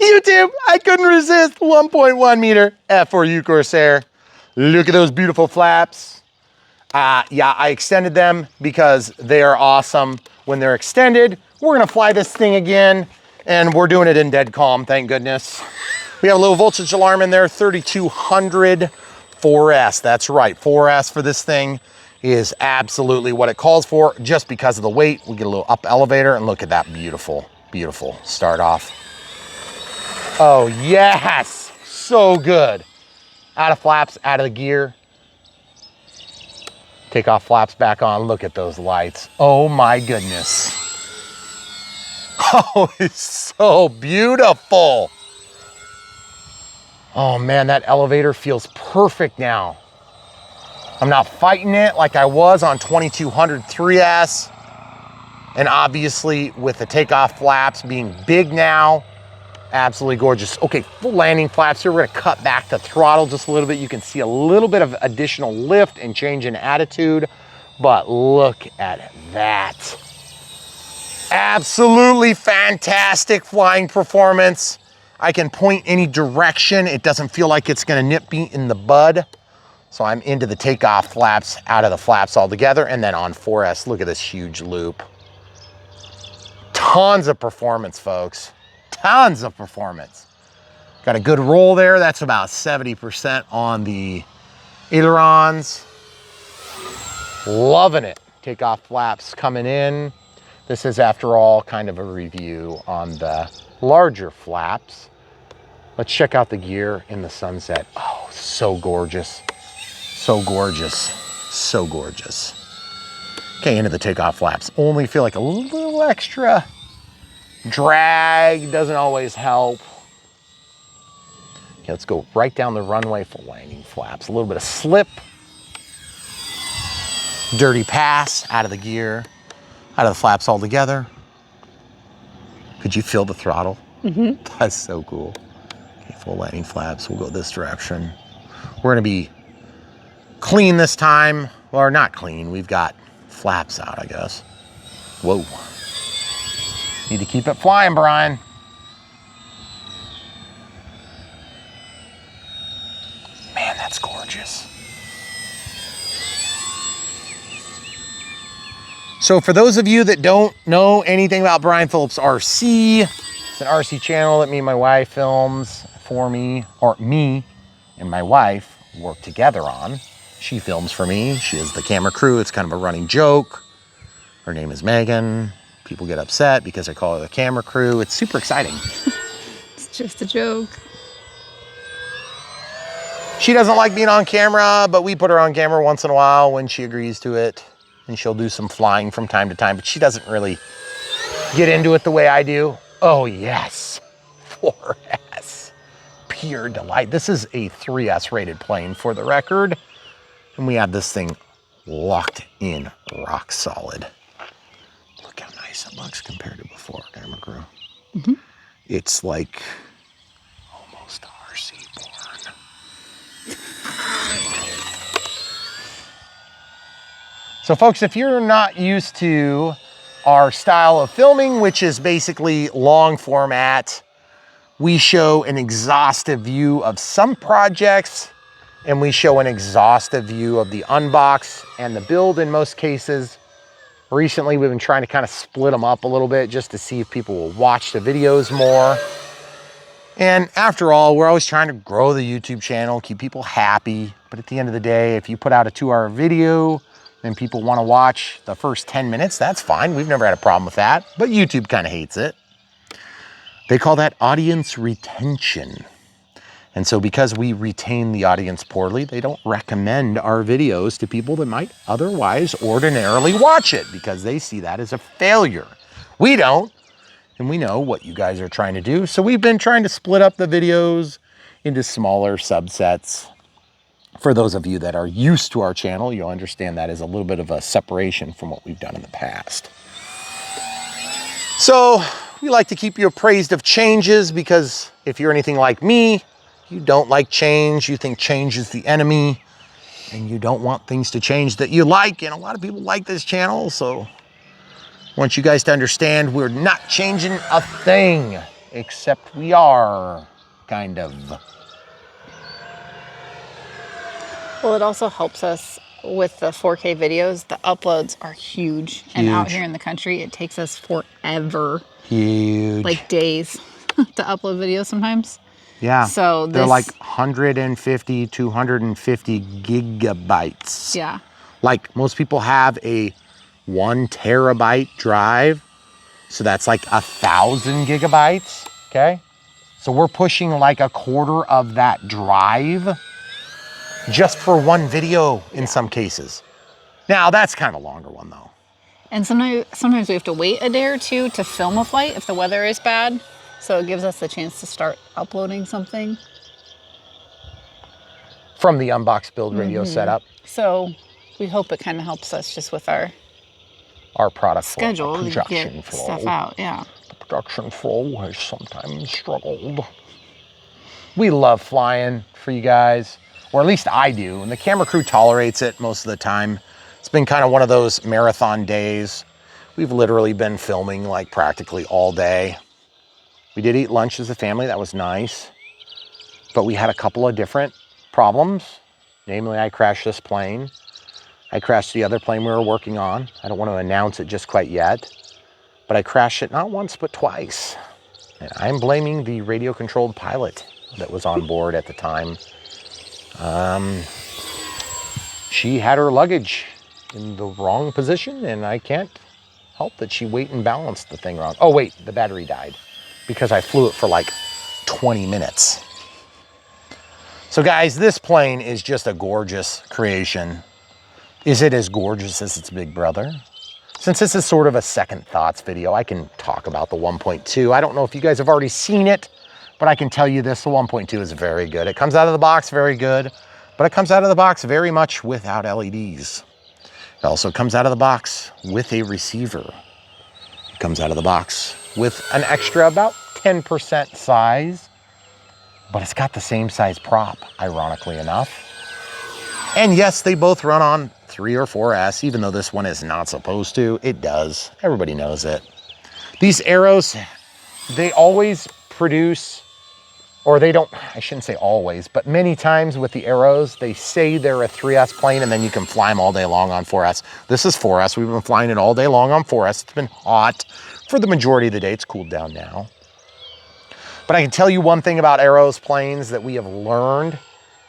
YouTube, I couldn't resist. 1.1 meter F4U Corsair. Look at those beautiful flaps. Yeah, I extended them because they are awesome. When they're extended, we're gonna fly this thing again, and we're doing it in dead calm, thank goodness. We have a low voltage alarm in there, 3200 4S. That's right, 4S for this thing is absolutely what it calls for just because of the weight. We get a little up elevator, and look at that beautiful, beautiful start off. Oh yes, so good. Out of flaps, out of the gear. Take off flaps back on, look at those lights. Oh my goodness. Oh, it's so beautiful. Oh man, that elevator feels perfect now. I'm not fighting it like I was on 2200 3S. And obviously with the takeoff flaps being big now, absolutely gorgeous. Okay, full landing flaps here. We're gonna cut back the throttle just a little bit. You can see a little bit of additional lift and change in attitude, but look at that. Absolutely fantastic flying performance. I can point any direction. It doesn't feel like it's gonna nip me in the bud. So I'm into the takeoff flaps, out of the flaps altogether. And then on 4S, look at this huge loop. Tons of performance, folks. Tons of performance. Got a good roll there. That's about 70% on the ailerons. Loving it. Takeoff flaps coming in. This is, after all, kind of a review on the larger flaps. Let's check out the gear in the sunset. Oh, so gorgeous. So gorgeous. So gorgeous. Okay, into the takeoff flaps. Only feel like a little extra drag, doesn't always help. Okay, let's go right down the runway for landing flaps. A little bit of slip. Dirty pass, out of the gear, out of the flaps altogether. Could you feel the throttle? Mm-hmm. That's so cool. Okay, full landing flaps, we'll go this direction. We're gonna be clean this time, or not clean, we've got flaps out, I guess. Whoa. Need to keep it flying, Brian. Man, that's gorgeous. So for those of you that don't know anything about Brian Phillips RC, it's an RC channel that me and my wife films for me, or me and my wife work together on. She films for me. She is the camera crew. It's kind of a running joke. Her name is Megan. People get upset because I call her the camera crew. It's super exciting. It's just a joke. She doesn't like being on camera, but we put her on camera once in a while when she agrees to it. And she'll do some flying from time to time, but she doesn't really get into it the way I do. Oh yes, 4S, pure delight. This is a 3S rated plane for the record. And we have this thing locked in rock solid. Look how nice it looks compared to before, camera crew. Mm-hmm. It's like almost RC born. So folks, if you're not used to our style of filming, which is basically long format, we show an exhaustive view of some projects, and we show an exhaustive view of the unbox and the build in most cases. Recently, we've been trying to kind of split them up a little bit just to see if people will watch the videos more. And after all, we're always trying to grow the YouTube channel, keep people happy. But at the end of the day, if you put out a 2-hour video and people want to watch the first 10 minutes, that's fine. We've never had a problem with that, but YouTube kind of hates it. They call that audience retention. And so because we retain the audience poorly, they don't recommend our videos to people that might otherwise ordinarily watch it because they see that as a failure. We don't, and we know what you guys are trying to do. So we've been trying to split up the videos into smaller subsets. For those of you that are used to our channel, you'll understand that is a little bit of a separation from what we've done in the past. So we like to keep you appraised of changes because if you're anything like me, you don't like change, you think change is the enemy, and you don't want things to change that you like, and a lot of people like this channel, so I want you guys to understand we're not changing a thing. except we are, kind of. Well, it also helps us with the 4K videos. The uploads are huge. And out Huge. here in the country, it takes us forever, Huge. like days, to upload videos sometimes. Yeah. So they're this, like 150, 250 gigabytes. yeah. Like most people have a 1 terabyte drive. So that's like 1,000 gigabytes. Okay. So we're pushing like a quarter of that drive just for one video in some cases. Now that's kind of a longer one though. And sometimes we have to wait a day or two to film a flight if the weather is bad. So it gives us the chance to start uploading something. From the Unbox Build Radio setup. So we hope it kind of helps us just with our product schedule flow, to production get flow. stuff out. Yeah. The production flow has sometimes struggled. We love flying for you guys, or at least I do, and the camera crew tolerates it most of the time. It's been kind of one of those marathon days. We've literally been filming like practically all day. We did eat lunch as a family, that was nice. But we had a couple of different problems. Namely, I crashed this plane. I crashed the other plane we were working on. I don't want to announce it just quite yet, but I crashed it not once, but twice. And I'm blaming the radio-controlled pilot that was on board at the time. She had her luggage in the wrong position, and I can't help that she weight and balanced the thing wrong. Oh wait, the battery died because I flew it for like 20 minutes. So guys, this plane is just a gorgeous creation. Is it as gorgeous as its big brother? Since this is sort of a second thoughts video, I can talk about the 1.2. I don't know if you guys have already seen it, but I can tell you this, the 1.2 is very good. It comes out of the box very good, but it comes out of the box very much without LEDs. It also comes out of the box with a receiver. It comes out of the box with an extra about 10% size, but it's got the same size prop, ironically enough. And yes, they both run on 3 or 4S, even though this one is not supposed to. It does. Everybody knows it. These Aeros, they always produce, or they don't, I shouldn't say always, but many times with the Aeros, they say they're a 3S plane and then you can fly them all day long on 4S. This is 4S. We've been flying it all day long on 4S. It's been hot for the majority of the day. It's cooled down now. But I can tell you one thing about Aeros planes that we have learned.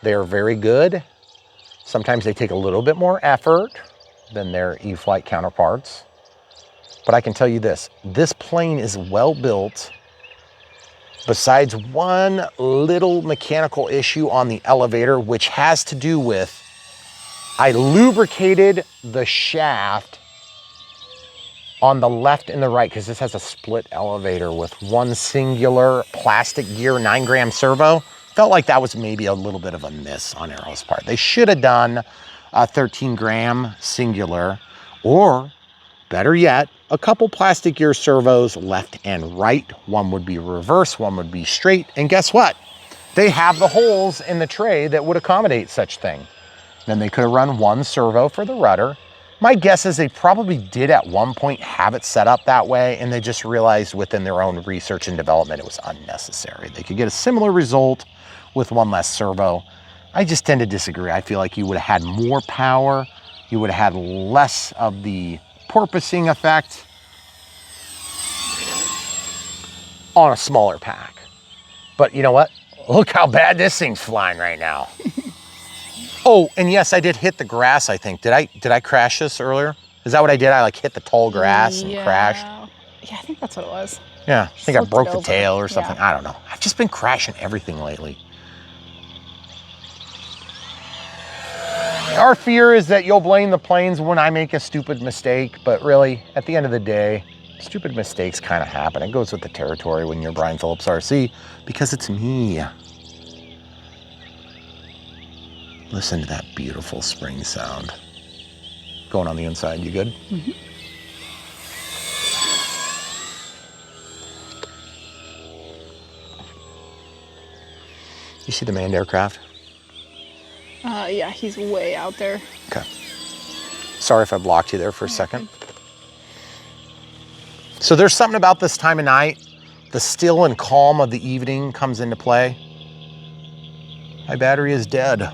They're very good. Sometimes they take a little bit more effort than their E-flite counterparts. But I can tell you this plane is well built. Besides one little mechanical issue on the elevator, which has to do with, I lubricated the shaft on the left and the right, because this has a split elevator with one singular plastic gear 9-gram servo. Felt like that was maybe a little bit of a miss on Aero's part. They should have done a 13-gram singular, or better yet, a couple plastic gear servos left and right. One would be reverse, one would be straight. And guess what? They have the holes in the tray that would accommodate such thing. Then they could have run one servo for the rudder. My guess is they probably did at one point have it set up that way, and they just realized within their own research and development it was unnecessary. They could get a similar result with one less servo. I just tend to disagree. I feel like you would have had more power. You would have had less of the porpoising effect on a smaller pack. But you know what? Look how bad this thing's flying right now. Oh, and yes, I did hit the grass, I think. Did I crash this earlier? Is that what I did? I like hit the tall grass and crashed? Yeah, I think that's what it was. Yeah, I think I broke the tail or something. Yeah. I don't know. I've just been crashing everything lately. Our fear is that you'll blame the planes when I make a stupid mistake, but really, at the end of the day, stupid mistakes kind of happen. It goes with the territory when you're Brian Phillips RC, because it's me. Listen to that beautiful spring sound. Going on the inside, you good? Mm-hmm. You see the manned aircraft? Yeah, he's way out there. Okay. Sorry if I blocked you there for a second. So there's something about this time of night the still and calm of the evening comes into play. My battery is dead,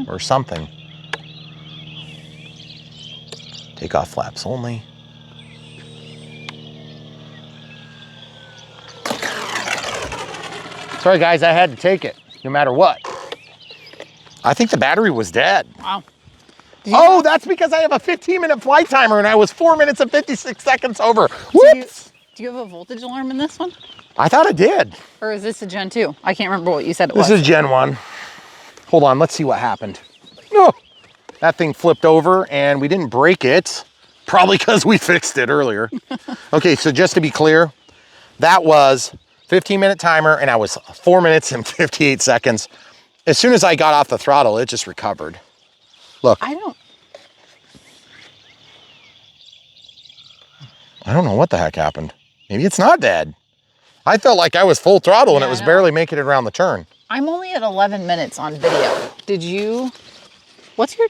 or something. Take off flaps only. Sorry guys, I had to take it, no matter what. I think the battery was dead. Wow. Oh, that's because I have a 15-minute flight timer and I was 4 minutes and 56 seconds over. Whoops! Do you have a voltage alarm in this one? I thought it did. Or is this a Gen 2? I can't remember what you said it was. This is Gen 1. Hold on, let's see what happened. Oh, that thing flipped over and we didn't break it. Probably because we fixed it earlier. Okay, so just to be clear, that was 15-minute timer and I was 4 minutes and 58 seconds. As soon as I got off the throttle, it just recovered. Look. I don't know what the heck happened. Maybe it's not dead. I felt like I was full throttle and it was barely making it around the turn. I'm only at 11 minutes on video. Did you, what's your?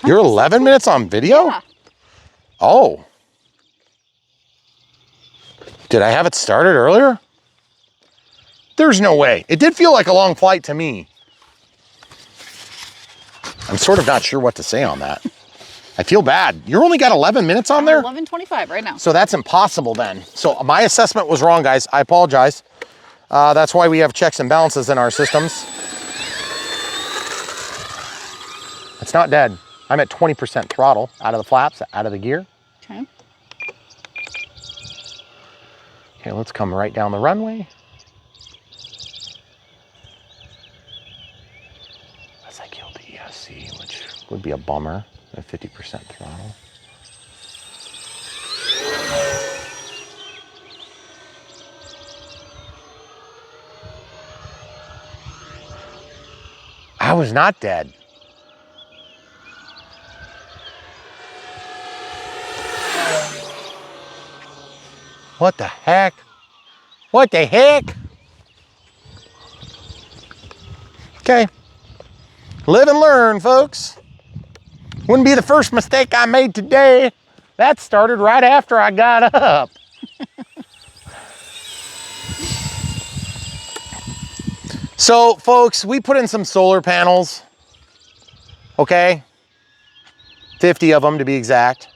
You're 11 minutes on video? Yeah. Oh. Did I have it started earlier? There's no way. It did feel like a long flight to me. I'm sort of not sure what to say on that. I feel bad. You only got 11 minutes on there? 11:25 right now. So that's impossible then. So my assessment was wrong, guys. I apologize. That's why we have checks and balances in our systems. It's not dead. I'm at 20% throttle out of the flaps, out of the gear. Okay. Okay, let's come right down the runway. Unless I killed the ESC, which would be a bummer at 50% throttle. I was not dead. What the heck? What the heck? Okay. Live and learn, folks. Wouldn't be the first mistake I made today. That started right after I got up. So, folks, we put in some solar panels. Okay? 50 of them to be exact.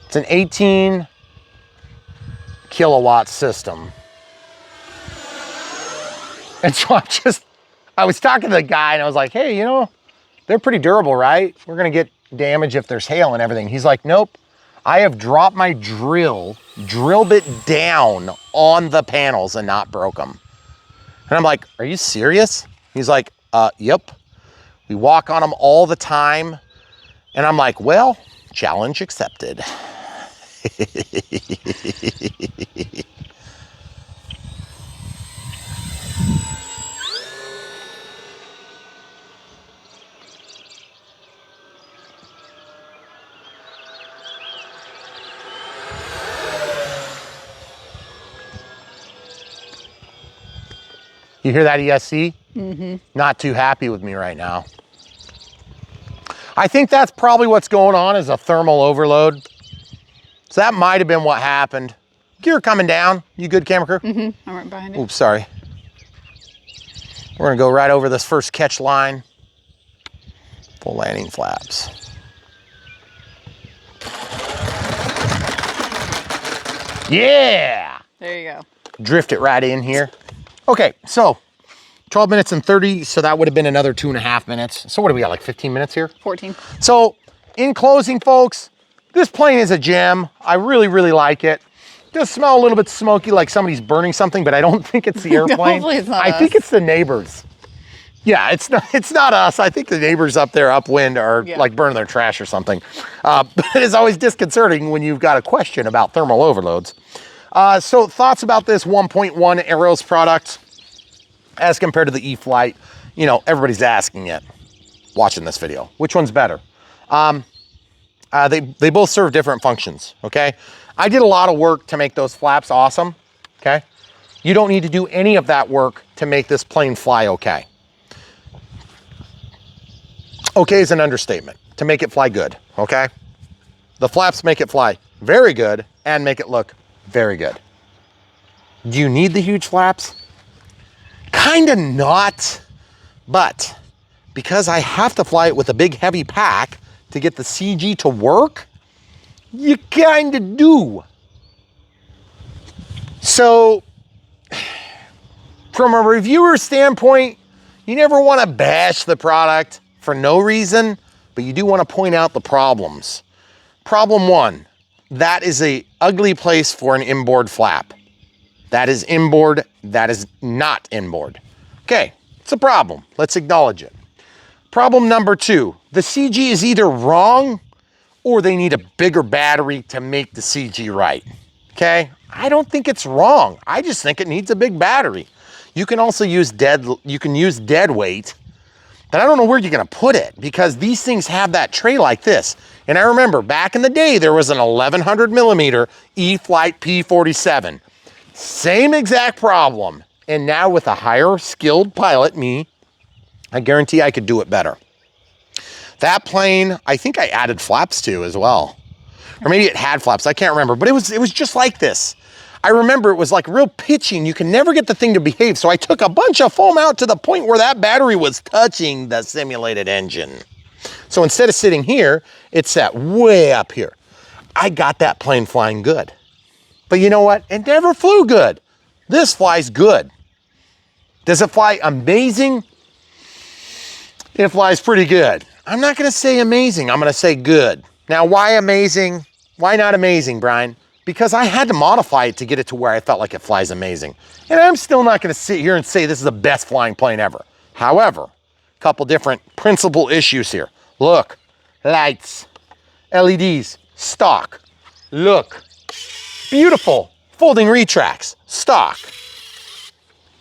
It's an 18 kilowatt system. And so I was talking to the guy and I was like, hey, you know, they're pretty durable, right? We're gonna get damage if there's hail and everything. He's like, nope. I have dropped my drill bit down on the panels and not broke them. And I'm like, are you serious? He's like, yep. We walk on them all the time. And I'm like, well, challenge accepted. You hear that, ESC? Mm-hmm. Not too happy with me right now. I think that's probably what's going on is a thermal overload. So that might have been what happened. Gear coming down. You good, camera crew? Mm-hmm. I'm right behind you. Oops, sorry. We're gonna go right over this first catch line. Full landing flaps. Yeah! There you go. Drift it right in here. Okay, so 12 minutes and 30, so that would have been another 2.5 minutes. So what do we got, like 15 minutes here? 14. So in closing, folks, this plane is a gem. I really, really like it. It does smell a little bit smoky, like somebody's burning something, but I don't think it's the airplane. Hopefully it's not I us. think it's the neighbors. Yeah, it's not us. I think the neighbors up there upwind are like burning their trash or something. But it is always disconcerting when you've got a question about thermal overloads. So thoughts about this 1.1 Aeros product as compared to the E-Flight. You know, everybody's asking it, watching this video. Which one's better? They both serve different functions, okay? I did a lot of work to make those flaps awesome, okay? You don't need to do any of that work to make this plane fly okay. Okay is an understatement. To make it fly good, okay? The flaps make it fly very good and make it look very good. Do you need the huge flaps? Kind of not, but because I have to fly it with a big heavy pack to get the CG to work, you kind of do. So from a reviewer standpoint, you never want to bash the product for no reason, but you do want to point out the problems. Problem one, that is a ugly place for an inboard flap. That is inboard, that is not inboard. Okay, it's a problem. Let's acknowledge it. Problem number two, the CG is either wrong or they need a bigger battery to make the CG right. Okay, I don't think it's wrong. I just think it needs a big battery. You can also use dead weight, but I don't know where you're gonna put it because these things have that tray like this. And I remember back in the day, there was an 1100 millimeter E-flite P47. Same exact problem. And now with a higher skilled pilot, me, I guarantee I could do it better. That plane, I think I added flaps to as well. Or maybe it had flaps, I can't remember, but it was just like this. I remember it was like real pitching. You can never get the thing to behave. So I took a bunch of foam out to the point where that battery was touching the simulated engine. So instead of sitting here, it sat way up here. I got that plane flying good. But you know what? It never flew good. This flies good. Does it fly amazing? It flies pretty good. I'm not gonna say amazing, I'm gonna say good. Now, why amazing? Why not amazing, Brian? Because I had to modify it to get it to where I felt like it flies amazing. And I'm still not gonna sit here and say this is the best flying plane ever. However, a couple different principal issues here. Look, lights, LEDs, stock. Look, beautiful, folding retracts, stock.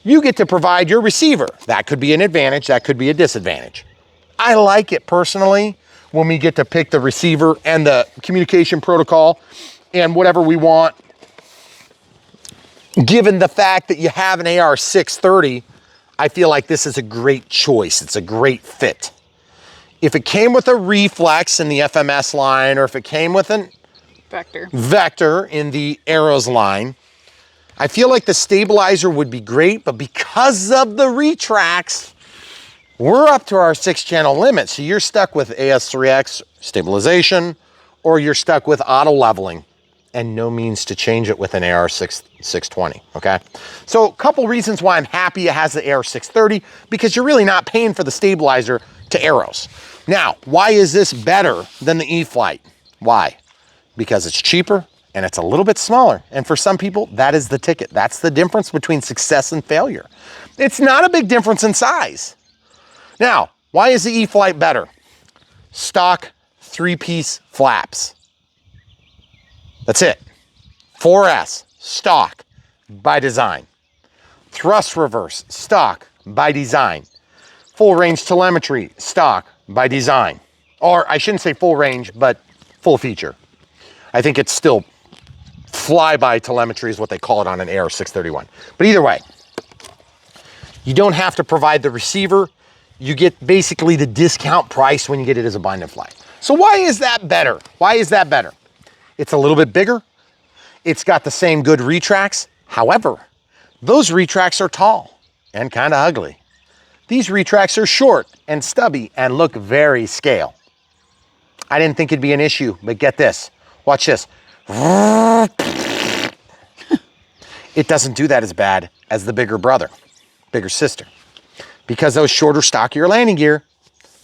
You get to provide your receiver. That could be an advantage, that could be a disadvantage. I like it personally when we get to pick the receiver and the communication protocol and whatever we want. Given the fact that you have an AR630, I feel like this is a great choice. It's a great fit. If it came with a reflex in the FMS line, or if it came with an Vector in the Aeros line, I feel like the stabilizer would be great, but because of the retracts, we're up to our 6-channel limit. So you're stuck with AS3X stabilization, or you're stuck with auto leveling and no means to change it with an AR620, okay? So a couple reasons why I'm happy it has the AR630, because you're really not paying for the stabilizer to Aeros. Now, why is this better than the E-flite? Why? Because it's cheaper and it's a little bit smaller. And for some people, that is the ticket. That's the difference between success and failure. It's not a big difference in size. Now, why is the E-flite better? Stock 3-piece flaps. That's it. 4S, stock, by design. Thrust reverse, stock, by design. Full range telemetry, stock, by design. Or I shouldn't say full range, but full feature. I think it's still flyby telemetry is what they call it on an AR631. But either way, you don't have to provide the receiver. You get basically the discount price when you get it as a bind and fly. So why is that better? Why is that better? It's a little bit bigger. It's got the same good retracts. However, those retracts are tall and kind of ugly. These retracts are short and stubby and look very scale. I didn't think it'd be an issue, but get this. Watch this. It doesn't do that as bad as the bigger brother, bigger sister. Because those shorter, stockier landing gear,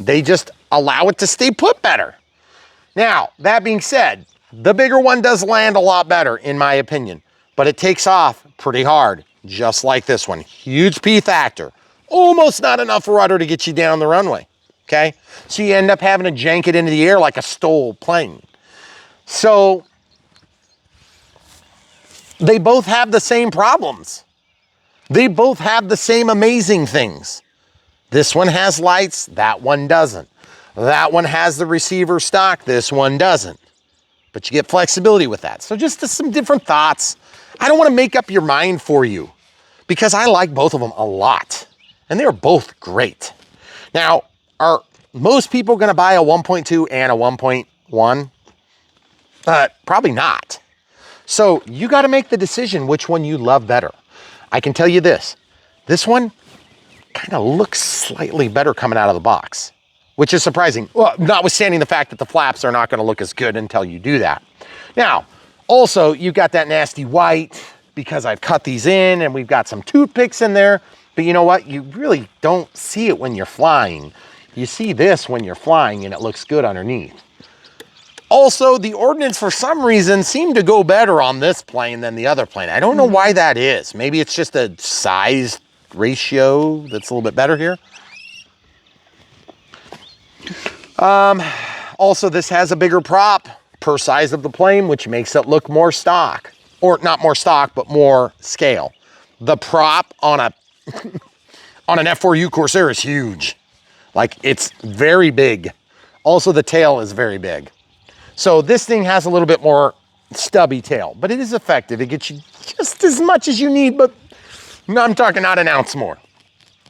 they just allow it to stay put better. Now, that being said, the bigger one does land a lot better, in my opinion, but it takes off pretty hard, just like this one. Huge P factor, almost not enough rudder to get you down the runway, okay? So you end up having to jank it into the air like a STOL plane. So they both have the same problems. They both have the same amazing things. This one has lights, that one doesn't. That one has the receiver stock, this one doesn't. But you get flexibility with that. So just some different thoughts. I don't want to make up your mind for you because I like both of them a lot. And they're both great. Now, are most people going to buy a 1.2 and a 1.1? Probably not. So you got to make the decision which one you love better. I can tell you this one kind of looks slightly better coming out of the box, which is surprising. Well, notwithstanding the fact that the flaps are not going to look as good until you do that. Now, also, you've got that nasty white because I've cut these in and we've got some toothpicks in there. But you know what? You really don't see it when you're flying. You see this when you're flying and it looks good underneath. Also, the ordnance for some reason seemed to go better on this plane than the other plane. I don't know why that is. Maybe it's just a size ratio that's a little bit better here. Also, this has a bigger prop per size of the plane, which makes it look more stock. Or not more stock, but more scale. The prop on a on an F4U Corsair is huge. Like, it's very big. Also, the tail is very big. So this thing has a little bit more stubby tail, but it is effective. It gets you just as much as you need, but I'm talking not an ounce more.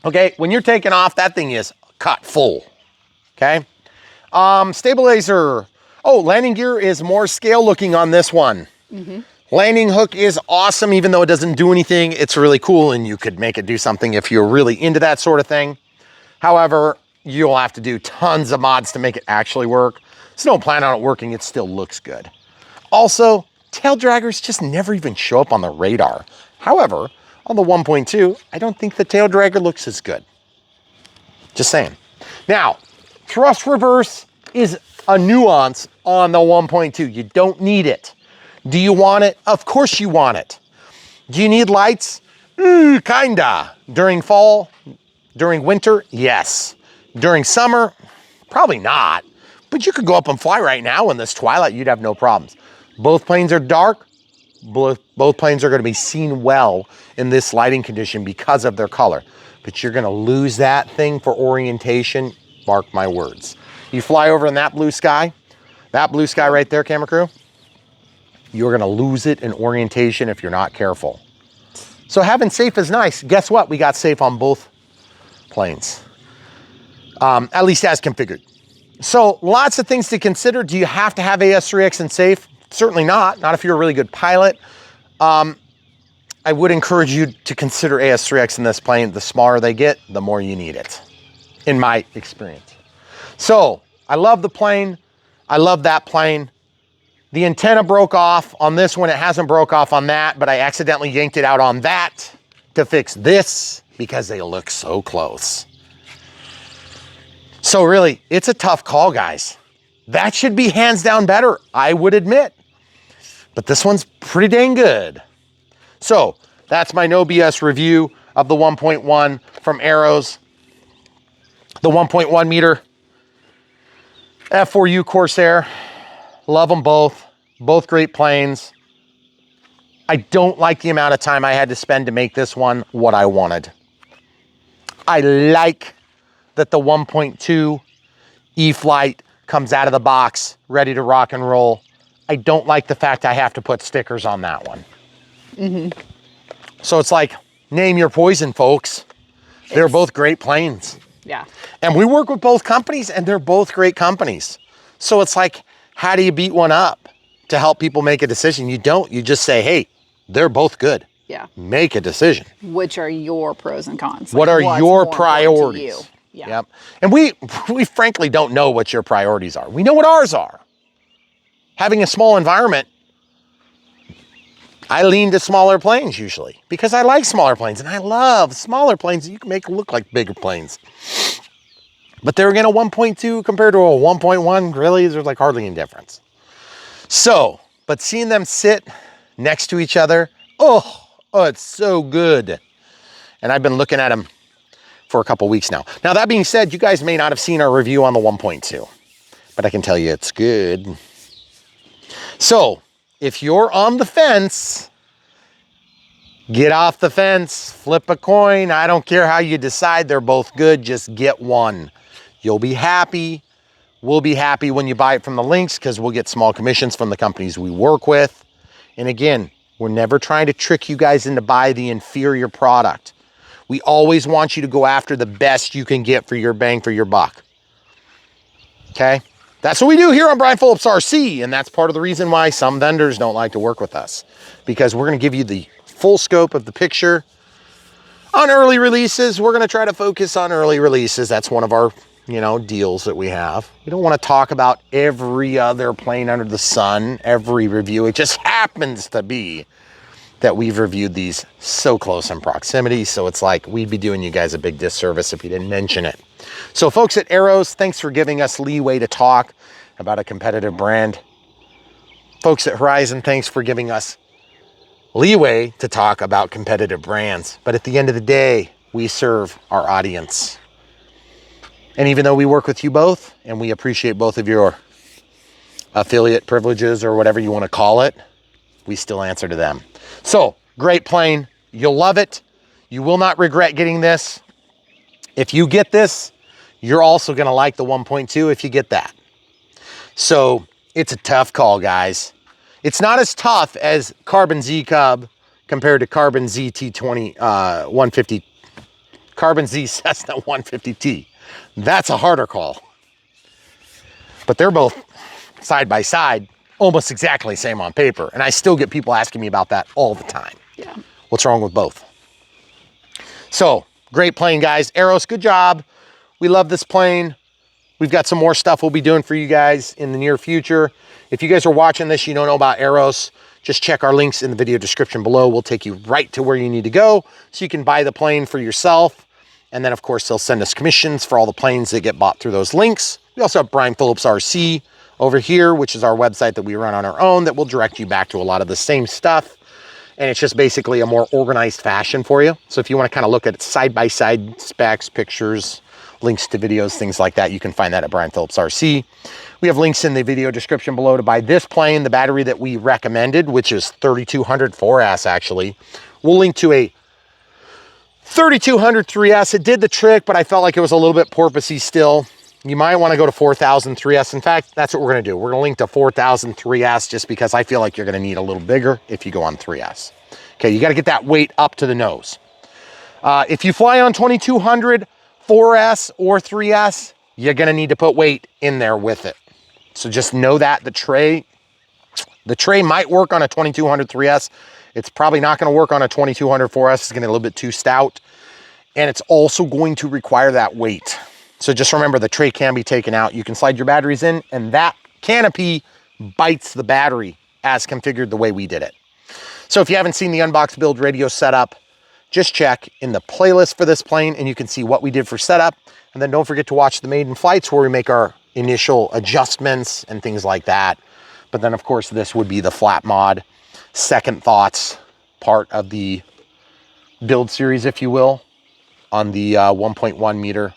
Okay, when you're taking off, that thing is cut full. Okay, stabilizer. Oh, landing gear is more scale looking on this one. Landing hook is awesome, even though it doesn't do anything. It's really cool, and you could make it do something if you're really into that sort of thing. However, you'll have to do tons of mods to make it actually work. So don't plan on it working, it still looks good. Also, tail draggers just never even show up on the radar. However, on the 1.2, I don't think the tail dragger looks as good. Just saying. Now, thrust reverse is a nuance on the 1.2. You don't need it. Do you want it? Of course you want it. Do you need lights? Kinda. During fall? During winter? Yes. During summer? Probably not. But you could go up and fly right now in this twilight, you'd have no problems. Both planes are dark. Both planes are going to be seen well in this lighting condition because of their color. But you're going to lose that thing for orientation, mark my words. You fly over in that blue sky right there, camera crew, you're going to lose it in orientation if you're not careful. So having safe is nice. Guess what? We got safe on both planes, at least as configured. So lots of things to consider. Do you have to have AS3X in safe? Certainly not if you're a really good pilot. I would encourage you to consider AS3X in this plane. The smaller they get, the more you need it, in my experience. So I love the plane. I love that plane. The antenna broke off on this one. It hasn't broke off on that, but I accidentally yanked it out on that to fix this because they look so close. So really, it's a tough call, guys. That should be hands down better, I would admit. But this one's pretty dang good. So that's my no BS review of the 1.1 from Aeros. The 1.1 meter F4U Corsair. Love them both. Both great planes. I don't like the amount of time I had to spend to make this one what I wanted. I like that the 1.2 E-Flight comes out of the box ready to rock and roll. I don't like the fact I have to put stickers on that one. So it's like, name your poison, folks. They're both great planes. Yeah. And we work with both companies, and they're both great companies. So it's like, how do you beat one up to help people make a decision? You don't. You just say, hey, they're both good. Yeah. Make a decision. Which are your pros and cons? What are your priorities? Yeah. Yep. And we frankly don't know what your priorities are. We know what ours are. Having a small environment, I lean to smaller planes usually because I like smaller planes and I love smaller planes that you can make look like bigger planes. But they're again a 1.2 compared to a 1.1, really, there's like hardly any difference. So, but seeing them sit next to each other, oh, it's so good. And I've been looking at them for a couple weeks now. Now, that being said, you guys may not have seen our review on the 1.2, but I can tell you it's good. So, if you're on the fence, get off the fence, flip a coin. I don't care how you decide, they're both good, just get one. You'll be happy. We'll be happy when you buy it from the links because we'll get small commissions from the companies we work with. And again, we're never trying to trick you guys into buy the inferior product. We always want you to go after the best you can get for your bang for your buck. Okay? That's what we do here on Brian Phillips RC, and that's part of the reason why some vendors don't like to work with us, because we're going to give you the full scope of the picture On early releases, we're gonna try to focus on early releases. That's one of our, deals that we have. We don't wanna talk about every other plane under the sun, every review. It just happens to be that we've reviewed these so close in proximity. So it's like we'd be doing you guys a big disservice if we didn't mention it. So folks at Aeros, thanks for giving us leeway to talk about a competitive brand. Folks at Horizon, thanks for giving us leeway to talk about competitive brands. But at the end of the day, we serve our audience. And even though we work with you both and we appreciate both of your affiliate privileges or whatever you want to call it, we still answer to them. So, great plane. You'll love it. You will not regret getting this. If you get this, you're also going to like the 1.2 if you get that. So, it's a tough call, guys. It's not as tough as Carbon Z Cub compared to Carbon Z T20 150, Carbon Z Cessna 150T. That's a harder call. But they're both side by side, almost exactly the same on paper. And I still get people asking me about that all the time. Yeah. What's wrong with both? So, great plane, guys. Aeros, good job. We love this plane. We've got some more stuff we'll be doing for you guys in the near future. If you guys are watching this, you don't know about Aeros, just check our links in the video description below. We'll take you right to where you need to go so you can buy the plane for yourself. And then, of course, they'll send us commissions for all the planes that get bought through those links. We also have Brian Phillips RC over here, which is our website that we run on our own that will direct you back to a lot of the same stuff. And it's just basically a more organized fashion for you. So if you want to kind of look at side-by-side specs, pictures, links to videos, things like that, you can find that at Brian Phillips RC. We have links in the video description below to buy this plane, the battery that we recommended, which is 3200 4S actually. We'll link to a 3200 3S. It did the trick, but I felt like it was a little bit porpoisey still. You might want to go to 4000 3S. In fact, that's what we're going to do. We're going to link to 4000 3S just because I feel like you're going to need a little bigger if you go on 3S. Okay, you got to get that weight up to the nose. If you fly on 2200 4S or 3S, you're going to need to put weight in there with it. So just know that the tray might work on a 2200 3S. It's probably not going to work on a 2200 4S. It's going to be a little bit too stout. And it's also going to require that weight. So just remember the tray can be taken out. You can slide your batteries in and that canopy bites the battery as configured the way we did it. So if you haven't seen the unbox build radio setup, just check in the playlist for this plane and you can see what we did for setup. And then don't forget to watch the maiden flights where we make our initial adjustments and things like that. But then of course this would be the flat mod, second thoughts part of the build series, if you will, on the 1.1 meter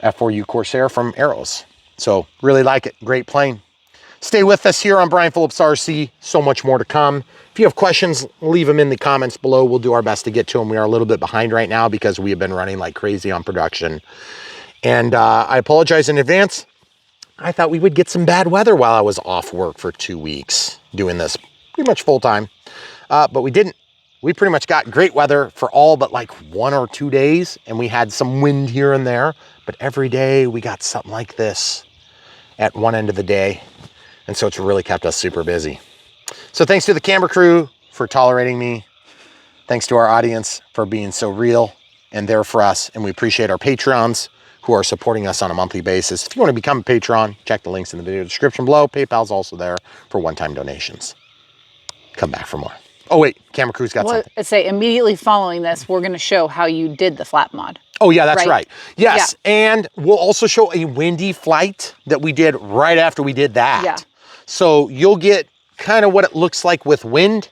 F4U Corsair from Aeros. So really like it, great plane. Stay with us here on Brian Phillips RC, so much more to come. If you have questions, leave them in the comments below. We'll do our best to get to them. We are a little bit behind right now because we have been running like crazy on production. And I apologize in advance. I thought we would get some bad weather while I was off work for 2 weeks doing this pretty much full time, but we didn't. We pretty much got great weather for all but like 1 or 2 days, and we had some wind here and there, but every day we got something like this at one end of the day. And so it's really kept us super busy. So thanks to the camera crew for tolerating me. Thanks to our audience for being so real and there for us. And we appreciate our Patrons who are supporting us on a monthly basis. If you want to become a Patron, check the links in the video description below. PayPal's also there for one-time donations. Come back for more. Oh wait, camera crew's got something. Let's say immediately following this, we're going to show how you did the flat mod. Oh yeah, that's right. Yes, yeah. And we'll also show a windy flight that we did right after we did that. Yeah. So you'll get kind of what it looks like with wind.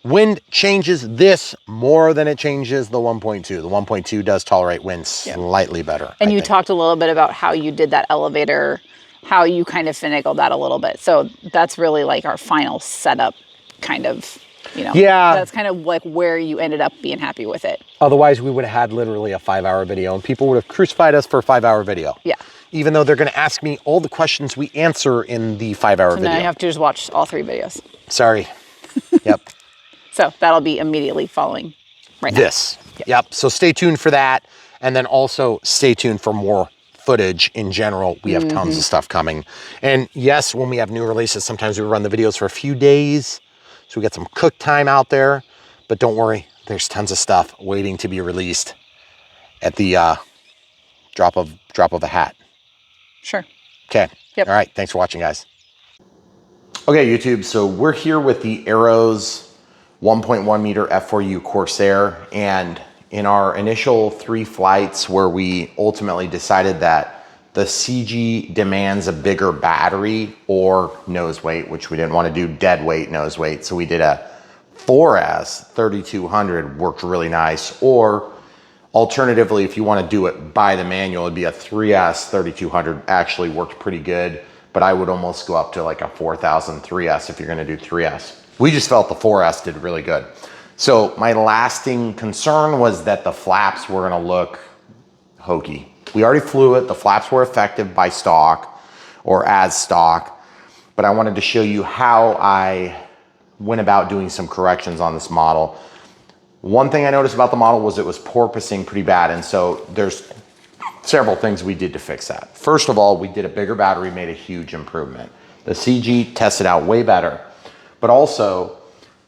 Wind changes this more than it changes the 1.2. The 1.2 does tolerate wind slightly better. And you talked a little bit about how you did that elevator, how you kind of finagled that a little bit. So that's really like our final setup kind of, you know. Yeah. That's kind of like where you ended up being happy with it. Otherwise, we would have had literally a 5-hour video and people would have crucified us for a 5-hour video. Yeah. Even though they're going to ask me all the questions we answer in the 5-hour video. Now you have to just watch all 3 videos. Sorry. Yep. So that'll be immediately following right now. This. Yep. So stay tuned for that. And then also stay tuned for more footage in general. We have tons of stuff coming. And yes, when we have new releases, sometimes we run the videos for a few days. So we got some cook time out there. But don't worry, there's tons of stuff waiting to be released at the drop of a hat. Sure. Okay. Yep. All right. Thanks for watching, guys. Okay, YouTube. So we're here with the Aero's 1.1 meter F4U Corsair, and in our initial 3 flights where we ultimately decided that the CG demands a bigger battery or nose weight, which we didn't want to do dead weight nose weight. So we did a 4S 3200, worked really nice. Or alternatively, if you want to do it by the manual, it'd be a 3S 3200, actually worked pretty good. But I would almost go up to like a 4000 3S if you're going to do 3S. We just felt the 4S did really good. So my lasting concern was that the flaps were going to look hokey. We already flew it. The flaps were effective by stock or as stock, but I wanted to show you how I went about doing some corrections on this model. One thing I noticed about the model was it was porpoising pretty bad, and so there's several things we did to fix that. First of all, we did a bigger battery, made a huge improvement. The CG tested out way better, but also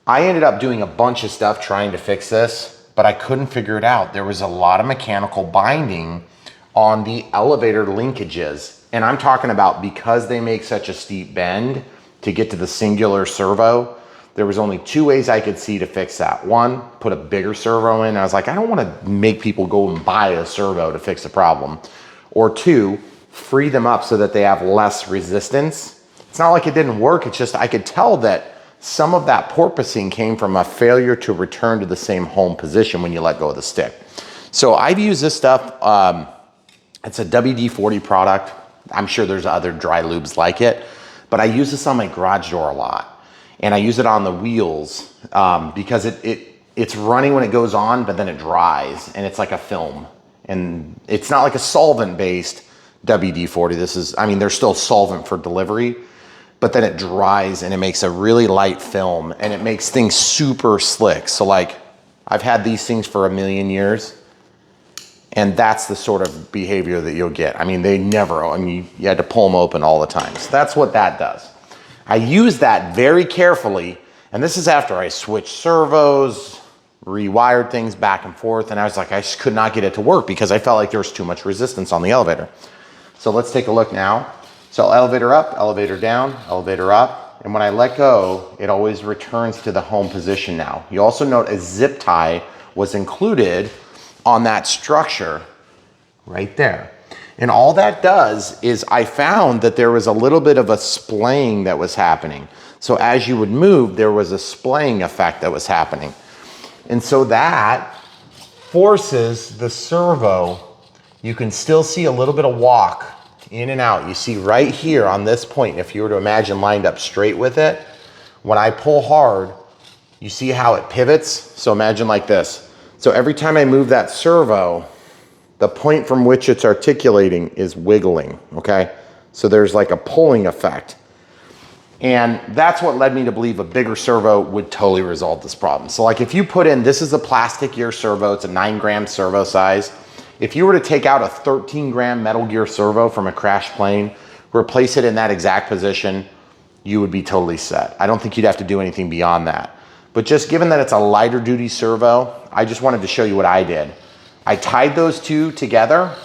I ended up doing a bunch of stuff trying to fix this, but I couldn't figure it out. There was a lot of mechanical binding on the elevator linkages, and I'm talking about because they make such a steep bend to get to the singular servo. There was only 2 ways I could see to fix that. One, put a bigger servo in. I was like, I don't want to make people go and buy a servo to fix the problem. Or 2, free them up so that they have less resistance. It's not like it didn't work. It's just I could tell that some of that porpoising came from a failure to return to the same home position when you let go of the stick. So I've used this stuff. It's a WD-40 product. I'm sure there's other dry lubes like it, but I use this on my garage door a lot. And I use it on the wheels because it's running when it goes on, but then it dries and it's like a film. And it's not like a solvent-based WD-40. This is, I mean, there's still solvent for delivery, but then it dries and it makes a really light film and it makes things super slick. So like I've had these things for 1,000,000 years, and that's the sort of behavior that you'll get. I mean, you had to pull them open all the time. So that's what that does. I use that very carefully, and this is after I switched servos, rewired things back and forth, and I was like, I just could not get it to work because I felt like there was too much resistance on the elevator. So let's take a look now. So elevator up, elevator down, elevator up, and when I let go, it always returns to the home position now. You also note a zip tie was included on that structure right there. And all that does is I found that there was a little bit of a splaying that was happening. So as you would move, there was a splaying effect that was happening. And so that forces the servo. You can still see a little bit of walk in and out. You see right here on this point, if you were to imagine lined up straight with it, when I pull hard, you see how it pivots? So imagine like this. So every time I move that servo, the point from which it's articulating is wiggling, okay? So there's like a pulling effect. And that's what led me to believe a bigger servo would totally resolve this problem. So like if you put in, this is a plastic gear servo, it's a 9-gram servo size. If you were to take out a 13-gram metal gear servo from a crashed plane, replace it in that exact position, you would be totally set. I don't think you'd have to do anything beyond that. But just given that it's a lighter duty servo, I just wanted to show you what I did. I tied those two together,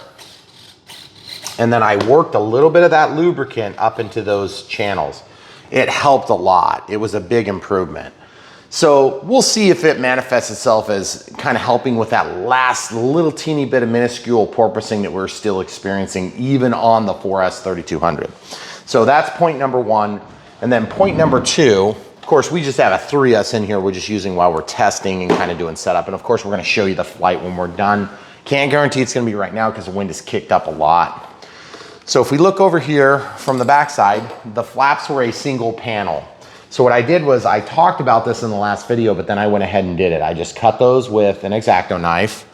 and then I worked a little bit of that lubricant up into those channels. It helped a lot. It was a big improvement. So we'll see if it manifests itself as kind of helping with that last little teeny bit of minuscule porpoising that we're still experiencing even on the 4S 3200. So that's point number 1. And then point number 2, of course, we just have a 3S in here we're just using while we're testing and kind of doing setup. And of course, we're going to show you the flight when we're done. Can't guarantee it's going to be right now because the wind is kicked up a lot. So if we look over here from the backside, the flaps were a single panel. So what I did was I talked about this in the last video, but then I went ahead and did it. I just cut those with an X-Acto knife,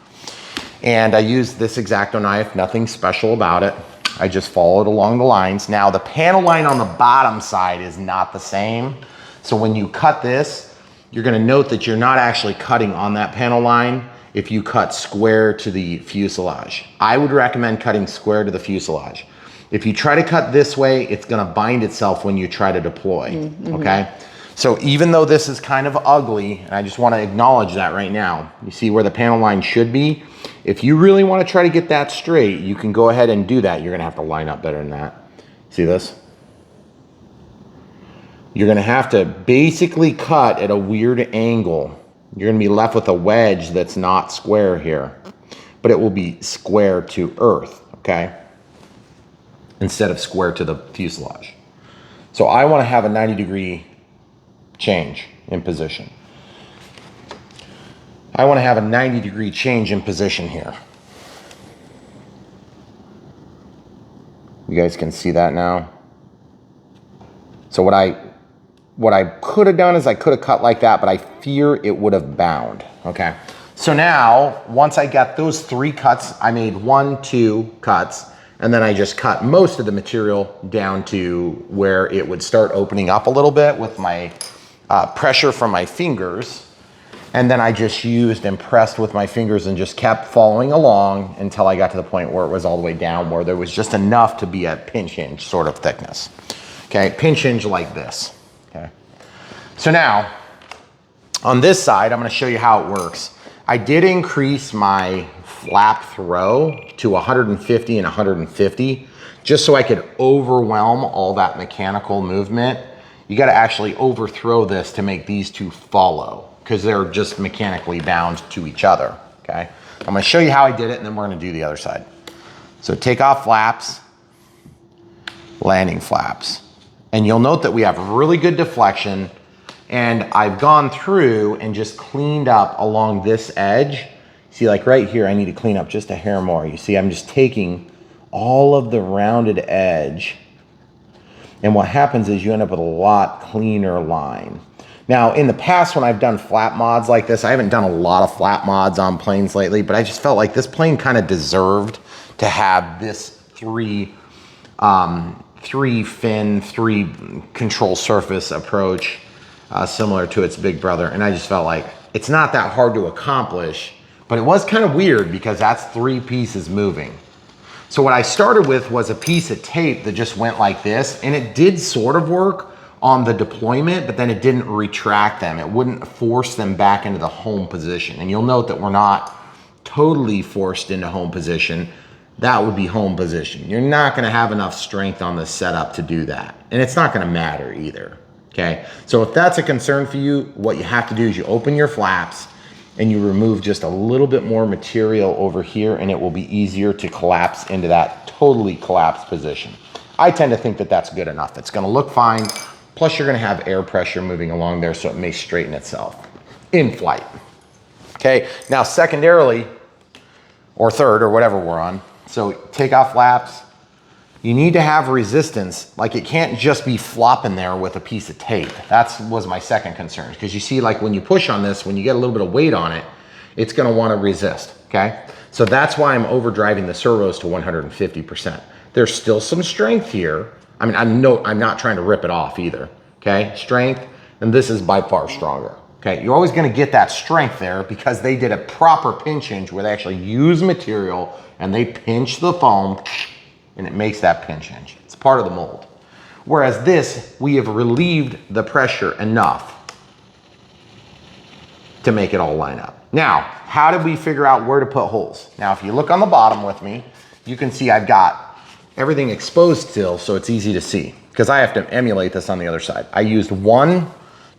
and I used this X-Acto knife, nothing special about it. I just followed along the lines. Now the panel line on the bottom side is not the same. So when you cut this, you're gonna note that you're not actually cutting on that panel line if you cut square to the fuselage. I would recommend cutting square to the fuselage. If you try to cut this way, it's gonna bind itself when you try to deploy, okay? So even though this is kind of ugly, and I just want to acknowledge that right now, you see where the panel line should be? If you really want to try to get that straight, you can go ahead and do that. You're going to have to line up better than that. See this? You're going to have to basically cut at a weird angle. You're going to be left with a wedge that's not square here, but it will be square to earth, okay? Instead of square to the fuselage. So I want to have a 90-degree change in position. I want to have a 90-degree change in position here. You guys can see that now. So what I could have done is I could have cut like that, but I fear it would have bound, okay? So now, once I got those 3 cuts, I made 1, 2 cuts, and then I just cut most of the material down to where it would start opening up a little bit with my pressure from my fingers. And then I just used and pressed with my fingers and just kept following along until I got to the point where it was all the way down, where there was just enough to be a pinch hinge sort of thickness. Okay, pinch hinge like this, okay? So now, on this side, I'm gonna show you how it works. I did increase my flap throw to 150 and 150, just so I could overwhelm all that mechanical movement. You gotta actually overthrow this to make these two follow, because they're just mechanically bound to each other, okay? I'm gonna show you how I did it, and then we're gonna do the other side. So take off flaps, landing flaps. And you'll note that we have really good deflection, and I've gone through and just cleaned up along this edge. See, like right here, I need to clean up just a hair more. You see, I'm just taking all of the rounded edge, and what happens is you end up with a lot cleaner line. Now, in the past, when I've done flap mods like this, I haven't done a lot of flap mods on planes lately, but I just felt like this plane kind of deserved to have this three fin, 3 control surface approach, similar to its big brother. And I just felt like it's not that hard to accomplish, but it was kind of weird because that's 3 pieces moving. So what I started with was a piece of tape that just went like this, and it did sort of work on the deployment, but then it didn't retract them. It wouldn't force them back into the home position. And you'll note that we're not totally forced into home position. That would be home position. You're not gonna have enough strength on this setup to do that. And it's not gonna matter either, okay? So if that's a concern for you, what you have to do is you open your flaps and you remove just a little bit more material over here, and it will be easier to collapse into that totally collapsed position. I tend to think that that's good enough. It's gonna look fine. Plus you're gonna have air pressure moving along there, so it may straighten itself in flight. Okay, now secondarily, or third, or whatever we're on, so take off flaps. You need to have resistance. Like, it can't just be flopping there with a piece of tape. That was my second concern, because you see, like when you push on this, when you get a little bit of weight on it, it's gonna wanna resist, okay? So that's why I'm overdriving the servos to 150%. There's still some strength here. I mean, I'm not trying to rip it off either, okay? Strength, and this is by far stronger, okay? You're always gonna get that strength there because they did a proper pinch hinge where they actually use material and they pinch the foam and it makes that pinch hinge. It's part of the mold. Whereas this, we have relieved the pressure enough to make it all line up. Now, how did we figure out where to put holes? Now, if you look on the bottom with me, you can see I've got everything exposed still, so it's easy to see, because I have to emulate this on the other side. I used 1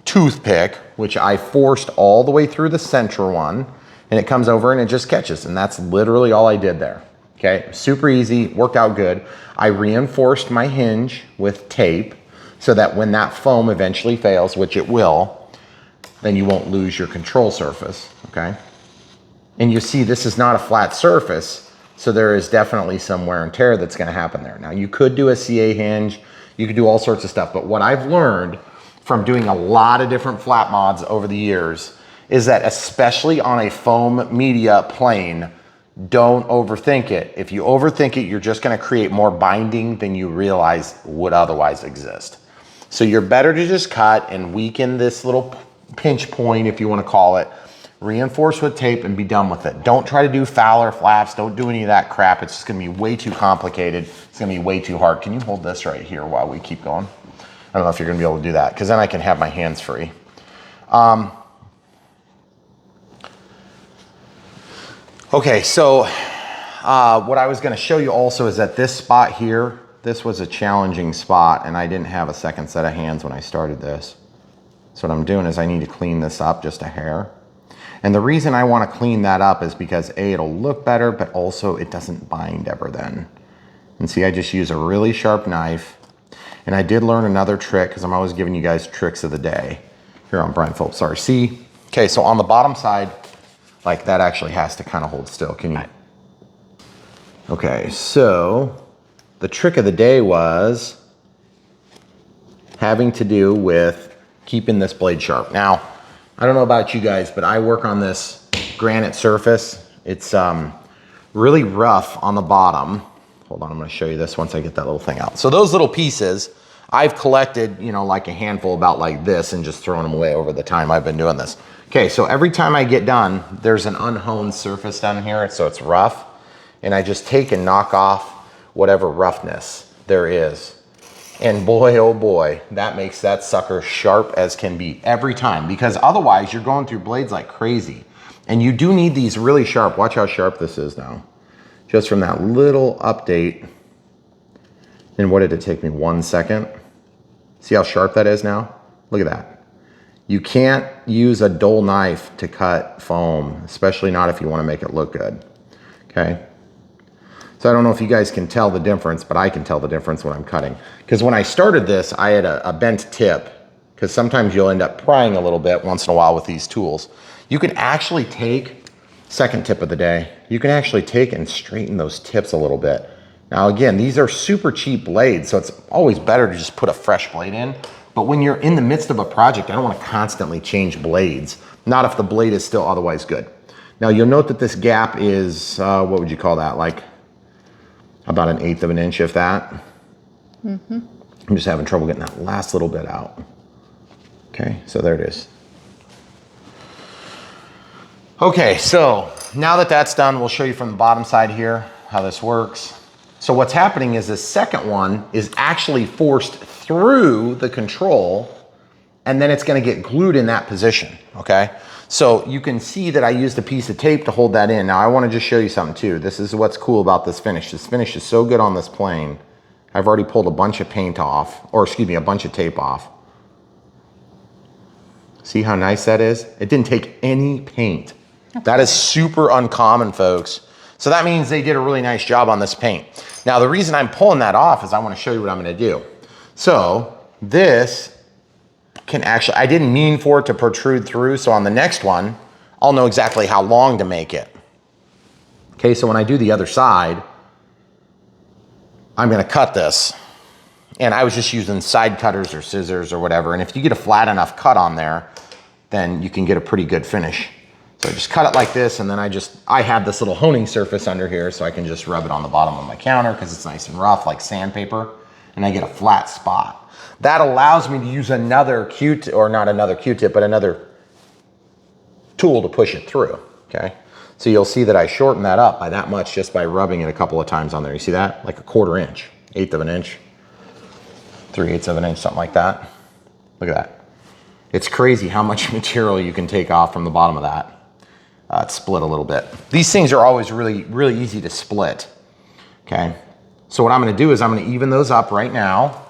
toothpick, which I forced all the way through the center one, and it comes over and it just catches, and that's literally all I did there. Okay, super easy, worked out good. I reinforced my hinge with tape so that when that foam eventually fails, which it will, then you won't lose your control surface, okay? And you see this is not a flat surface, so there is definitely some wear and tear that's gonna happen there. Now, you could do a CA hinge, you could do all sorts of stuff, but what I've learned from doing a lot of different flat mods over the years is that, especially on a foam media plane, don't overthink it. If you overthink it, you're just gonna create more binding than you realize would otherwise exist. So you're better to just cut and weaken this little pinch point, if you wanna call it, reinforce with tape and be done with it. Don't try to do Fowler flaps, don't do any of that crap. It's just gonna be way too complicated. It's gonna be way too hard. Can you hold this right here while we keep going? I don't know if you're gonna be able to do that, because then I can have my hands free. Okay, so what I was gonna show you also is that this spot here, this was a challenging spot, and I didn't have a second set of hands when I started this. So what I'm doing is I need to clean this up just a hair. And the reason I want to clean that up is because A, it'll look better, but also it doesn't bind ever then. And see, I just use a really sharp knife. And I did learn another trick, because I'm always giving you guys tricks of the day here on Brian Phillips RC. Okay, so on the bottom side, like that actually has to kind of hold still. Can you? Okay, so the trick of the day was having to do with keeping this blade sharp. Now, I don't know about you guys, but I work on this granite surface. It's really rough on the bottom. Hold on, I'm gonna show you this once I get that little thing out. So those little pieces, I've collected, you know, like a handful about like this and just thrown them away over the time I've been doing this. Okay, so every time I get done, there's an unhoned surface down here, so it's rough. And I just take and knock off whatever roughness there is. And boy, oh boy, that makes that sucker sharp as can be every time, because otherwise you're going through blades like crazy. And you do need these really sharp. Watch how sharp this is now. Just from that little update. And what did it take me, 1 second? See how sharp that is now? Look at that. You can't use a dull knife to cut foam, especially not if you want to make it look good, okay? So I don't know if you guys can tell the difference, but I can tell the difference when I'm cutting. Because when I started this, I had a bent tip, because sometimes you'll end up prying a little bit once in a while with these tools. You can actually take, second tip of the day, you can actually take and straighten those tips a little bit. Now again, these are super cheap blades, so it's always better to just put a fresh blade in. But when you're in the midst of a project, I don't want to constantly change blades, not if the blade is still otherwise good. Now you'll note that this gap is, what would you call that? Like about 1/8 of an inch, if that. Mm-hmm. I'm just having trouble getting that last little bit out. Okay, so there it is. Okay, so now that that's done, we'll show you from the bottom side here how this works. So what's happening is this second one is actually forced through the control, and then it's gonna get glued in that position, okay? So you can see that I used a piece of tape to hold that in. Now I wanna just show you something too. This is what's cool about this finish. This finish is so good on this plane. I've already pulled a bunch of paint off, or excuse me, a bunch of tape off. See how nice that is? It didn't take any paint. Okay. That is super uncommon, folks. So that means they did a really nice job on this paint. Now the reason I'm pulling that off is I wanna show you what I'm gonna do. So this can actually, I didn't mean for it to protrude through, so on the next one, I'll know exactly how long to make it. Okay, so when I do the other side, I'm gonna cut this. And I was just using side cutters or scissors or whatever, and if you get a flat enough cut on there, then you can get a pretty good finish. So I just cut it like this, and then I have this little honing surface under here, so I can just rub it on the bottom of my counter because it's nice and rough like sandpaper, and I get a flat spot. That allows me to use another Q-tip, or not another Q-tip, but another tool to push it through, okay? So you'll see that I shorten that up by that much just by rubbing it a couple of times on there. You see that? Like 1/4 inch, 1/8 of an inch, 3/8 of an inch, something like that. Look at that. It's crazy how much material you can take off from the bottom of that. It's split a little bit. These things are always really, really easy to split, okay? So what I'm gonna do is I'm gonna even those up right now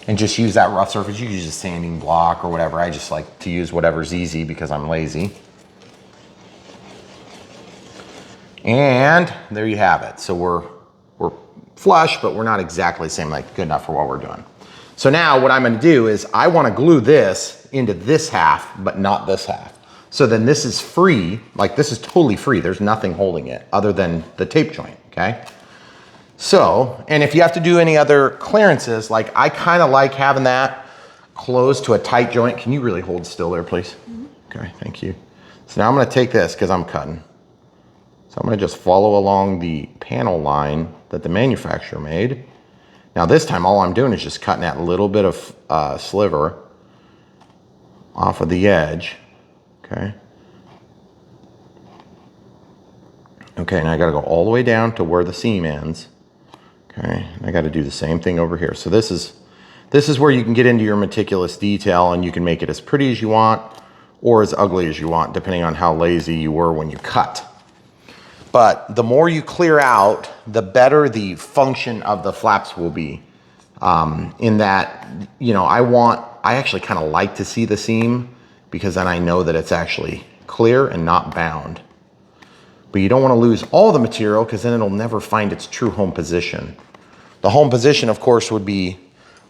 and just use that rough surface. You can use a sanding block or whatever. I just like to use whatever's easy because I'm lazy. And there you have it. So we're flush, but we're not exactly the same, like good enough for what we're doing. So now what I'm gonna do is I wanna glue this into this half, but not this half. So then this is free, like this is totally free. There's nothing holding it other than the tape joint, okay? So, and if you have to do any other clearances, like I kind of like having that close to a tight joint. Can you really hold still there, please? Mm-hmm. Okay, thank you. So now I'm gonna take this because I'm cutting. So I'm gonna just follow along the panel line that the manufacturer made. Now this time all I'm doing is just cutting that little bit of sliver off of the edge. Okay. Okay, and I gotta go all the way down to where the seam ends. Okay, and I gotta do the same thing over here. So this This is where you can get into your meticulous detail and you can make it as pretty as you want or as ugly as you want, depending on how lazy you were when you cut. But the more you clear out, the better the function of the flaps will be. In that, you know, I actually kind of like to see the seam because then I know that it's actually clear and not bound. But you don't want to lose all the material because then it'll never find its true home position. The home position, of course, would be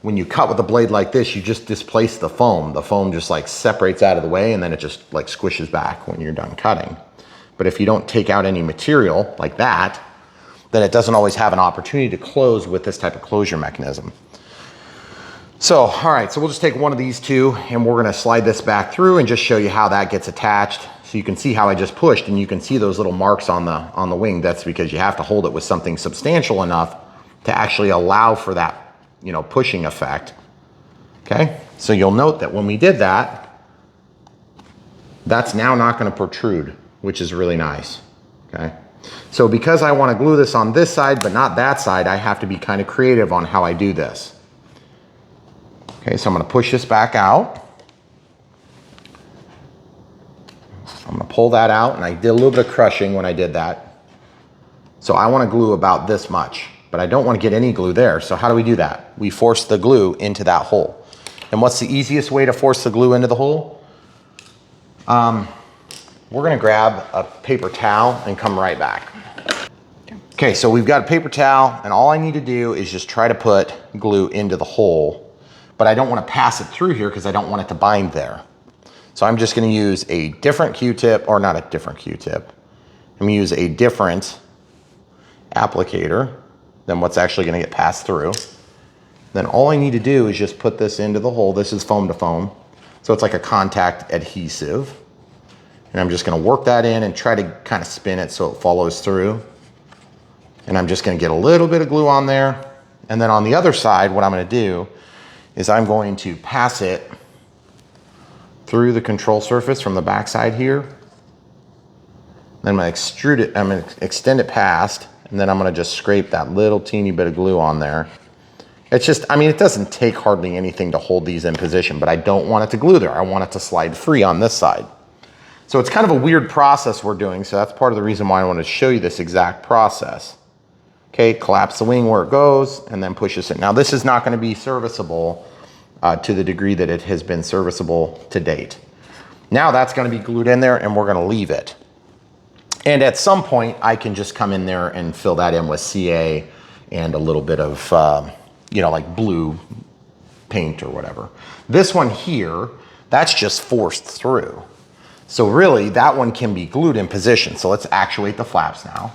when you cut with a blade like this, you just displace the foam. The foam just like separates out of the way and then it just like squishes back when you're done cutting. But if you don't take out any material like that, then it doesn't always have an opportunity to close with this type of closure mechanism. So, all right, so we'll just take one of these two and we're gonna slide this back through and just show you how that gets attached. So you can see how I just pushed and you can see those little marks on the wing. That's because you have to hold it with something substantial enough to actually allow for that, you know, pushing effect. Okay, so you'll note that when we did that, that's now not gonna protrude, which is really nice, okay? So because I wanna glue this on this side, but not that side, I have to be kind of creative on how I do this. Okay, so I'm gonna push this back out. I'm gonna pull that out, and I did a little bit of crushing when I did that. So I wanna glue about this much, but I don't wanna get any glue there. So how do we do that? We force the glue into that hole. And what's the easiest way to force the glue into the hole? We're gonna grab a paper towel and come right back. Okay, so we've got a paper towel and all I need to do is just try to put glue into the hole, but I don't wanna pass it through here because I don't want it to bind there. So I'm just gonna use a different Q-tip, or not a different Q-tip. I'm gonna use a different applicator than what's actually gonna get passed through. Then all I need to do is just put this into the hole. This is foam to foam. So it's like a contact adhesive. And I'm just gonna work that in and try to kind of spin it so it follows through. And I'm just gonna get a little bit of glue on there. And then on the other side, what I'm gonna do is I'm going to pass it through the control surface from the back side here. Then I'm gonna extrude it, I'm gonna extend it past, and then I'm gonna just scrape that little teeny bit of glue on there. It's just, I mean, it doesn't take hardly anything to hold these in position, but I don't want it to glue there. I want it to slide free on this side. So it's kind of a weird process we're doing, so that's part of the reason why I wanted to show you this exact process. Okay, collapse the wing where it goes, and then pushes it. Now this is not gonna be serviceable to the degree that it has been serviceable to date. Now that's gonna be glued in there and we're gonna leave it. And at some point I can just come in there and fill that in with CA and a little bit of, you know, like blue paint or whatever. This one here, that's just forced through. So really that one can be glued in position. So let's actuate the flaps now.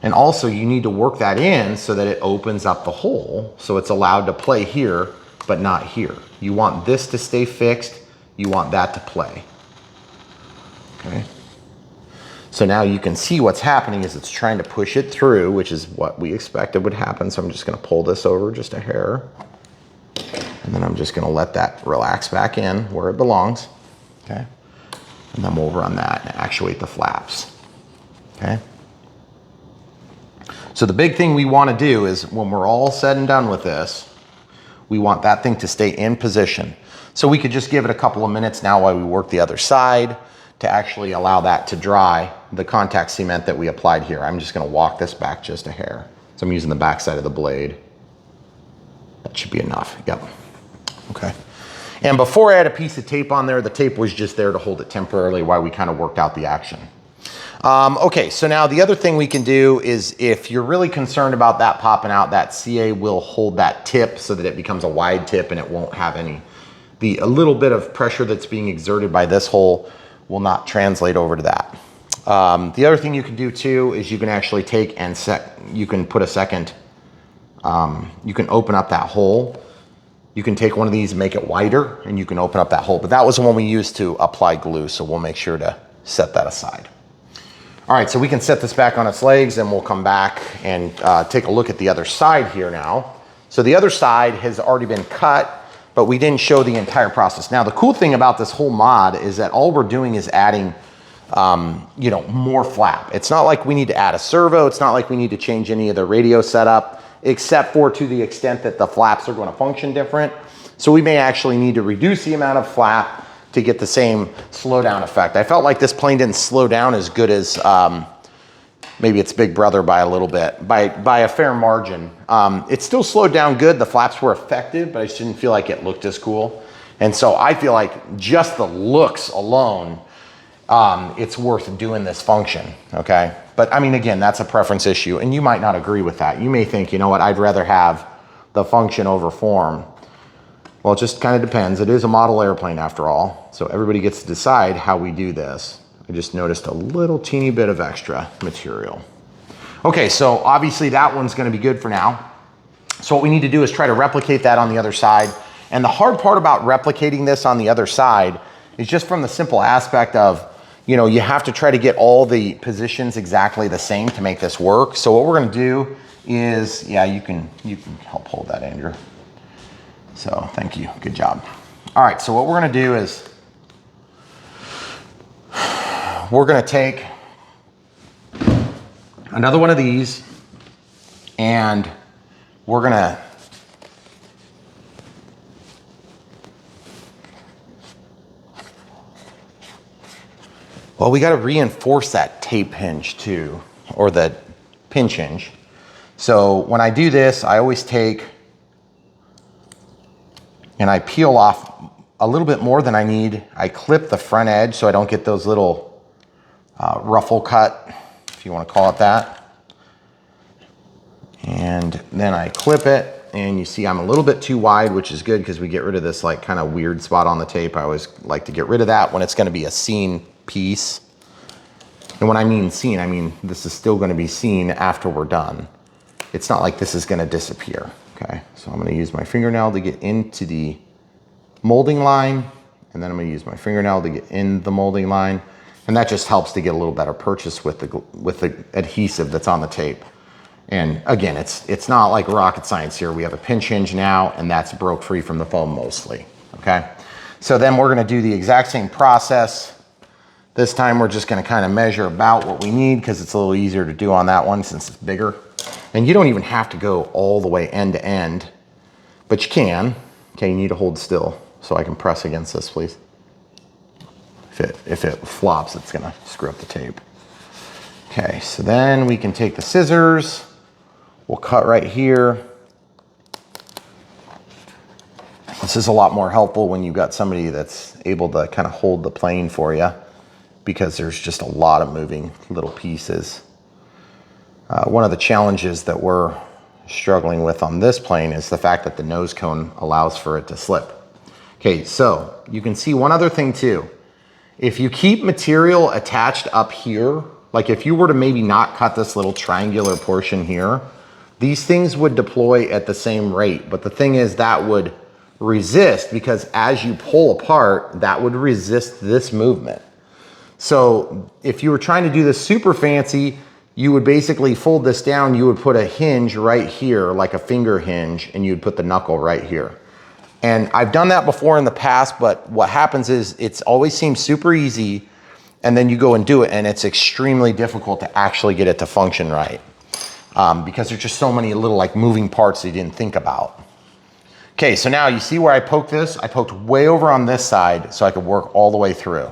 And also you need to work that in so that it opens up the hole so it's allowed to play here, but not here. You want this to stay fixed, you want that to play. Okay. So now you can see what's happening is it's trying to push it through, which is what we expected would happen. So I'm just gonna pull this over just a hair. And then I'm just gonna let that relax back in where it belongs. Okay. And then we'll run that and actuate the flaps. Okay. So the big thing we wanna do is when we're all said and done with this, we want that thing to stay in position. So we could just give it a couple of minutes now while we work the other side to actually allow that to dry, the contact cement that we applied here. I'm just gonna walk this back just a hair. So I'm using the back side of the blade. That should be enough, yep. Okay. And before I had a piece of tape on there, the tape was just there to hold it temporarily while we kind of worked out the action. Okay, so now the other thing we can do is if you're really concerned about that popping out, that CA will hold that tip so that it becomes a wide tip and it won't have any, a little bit of pressure that's being exerted by this hole will not translate over to that. The other thing you can do too is you can actually take and you can put a second, you can open up that hole. You can take one of these and make it wider and you can open up that hole. But that was the one we used to apply glue, so we'll make sure to set that aside. All right, so we can set this back on its legs and we'll come back and take a look at the other side here now. So the other side has already been cut, but we didn't show the entire process. Now the cool thing about this whole mod is that all we're doing is adding you know, more flap. It's not like we need to add a servo. It's not like we need to change any of the radio setup, except for to the extent that the flaps are going to function different. So we may actually need to reduce the amount of flap to get the same slowdown effect. I felt like this plane didn't slow down as good as maybe its big brother by a little bit, by a fair margin. It still slowed down good. The flaps were effective, but I just didn't feel like it looked as cool. And so I feel like just the looks alone, it's worth doing this function, okay? But I mean, again, that's a preference issue, and you might not agree with that. You may think, you know what, I'd rather have the function over form. Well, it just kind of depends. It is a model airplane after all, so everybody gets to decide how we do this. I just noticed a little teeny bit of extra material. Okay, so obviously that one's gonna be good for now. So what we need to do is try to replicate that on the other side. And the hard part about replicating this on the other side is just from the simple aspect of, you know, you have to try to get all the positions exactly the same to make this work. So what we're gonna do is, yeah, you can help hold that, Andrew. So thank you, good job. All right, so what we're gonna do is, we're gonna take another one of these and we're gonna we gotta reinforce that tape hinge too, or the pinch hinge. So when I do this, I always take and I peel off a little bit more than I need. I clip the front edge so I don't get those little ruffle cut, if you want to call it that. And then I clip it, and you see I'm a little bit too wide, which is good because we get rid of this like kind of weird spot on the tape. I always like to get rid of that when it's going to be a seen piece. And when I mean seen, I mean this is still going to be seen after we're done. It's not like this is going to disappear. Okay, so I'm going to use my fingernail to get into the molding line, and then I'm going to use my fingernail to get in the molding line, and that just helps to get a little better purchase with the adhesive that's on the tape. And again, it's not like rocket science here. We have a pinch hinge now, and that's broke free from the foam mostly. Okay, so then we're going to do the exact same process. This time we're just going to kind of measure about what we need because it's a little easier to do on that one since it's bigger. And you don't even have to go all the way end to end, but you can. Okay, you need to hold still so I can press against this, please. If it flops, it's gonna screw up the tape. Okay, so then we can take the scissors. We'll cut right here. This is a lot more helpful when you've got somebody that's able to kind of hold the plane for you because there's just a lot of moving little pieces. One of the challenges that we're struggling with on this plane is the fact that the nose cone allows for it to slip. Okay, so you can see one other thing too. If you keep material attached up here, like if you were to maybe not cut this little triangular portion here, these things would deploy at the same rate. But the thing is that would resist because as you pull apart, that would resist this movement. So if you were trying to do this super fancy, you would basically fold this down, you would put a hinge right here, like a finger hinge, and you'd put the knuckle right here. And I've done that before in the past, but what happens is it's always seems super easy, and then you go and do it, and it's extremely difficult to actually get it to function right. Because there's just so many little like moving parts that you didn't think about. Okay, so now you see where I poked this? I poked way over on this side so I could work all the way through.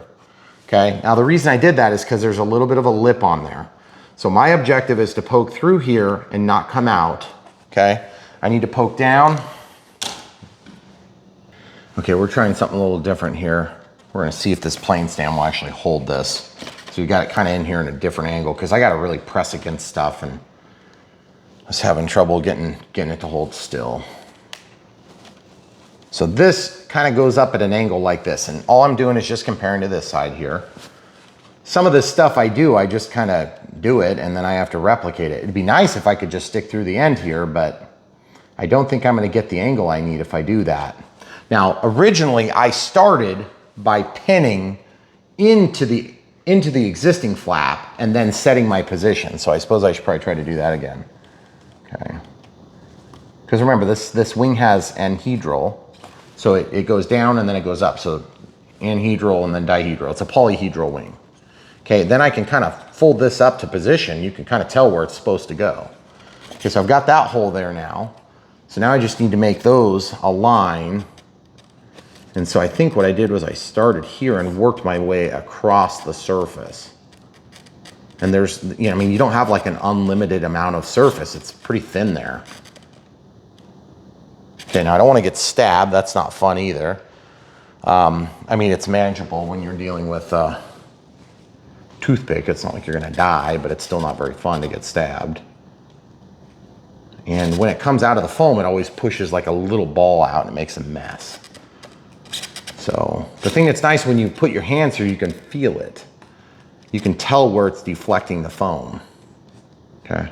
Okay, now the reason I did that is because there's a little bit of a lip on there. So my objective is to poke through here and not come out, okay? I need to poke down. Okay, we're trying something a little different here. We're gonna see if this plane stand will actually hold this. So we got it kind of in here in a different angle because I gotta really press against stuff and I was having trouble getting it to hold still. So this kind of goes up at an angle like this, and all I'm doing is just comparing to this side here. Some of this stuff I just kind of do it and then I have to replicate it. It'd be nice if I could just stick through the end here, but I don't think I'm gonna get the angle I need if I do that. Now, originally I started by pinning into the existing flap and then setting my position. So I suppose I should probably try to do that again. Okay. Because remember, this wing has anhedral, so it goes down and then it goes up. So anhedral and then dihedral. It's a polyhedral wing. Okay, then I can kind of fold this up to position. You can kind of tell where it's supposed to go. Okay, so I've got that hole there now. So now I just need to make those align. And so I think what I did was I started here and worked my way across the surface. And there's, you know, I mean, you don't have like an unlimited amount of surface. It's pretty thin there. Okay, now I don't want to get stabbed. That's not fun either. I mean, it's manageable when you're dealing with a toothpick. It's not like you're going to die, but it's still not very fun to get stabbed. And when it comes out of the foam, it always pushes like a little ball out and it makes a mess. So the thing that's nice when you put your hands here, you can feel it. You can tell where it's deflecting the foam. Okay,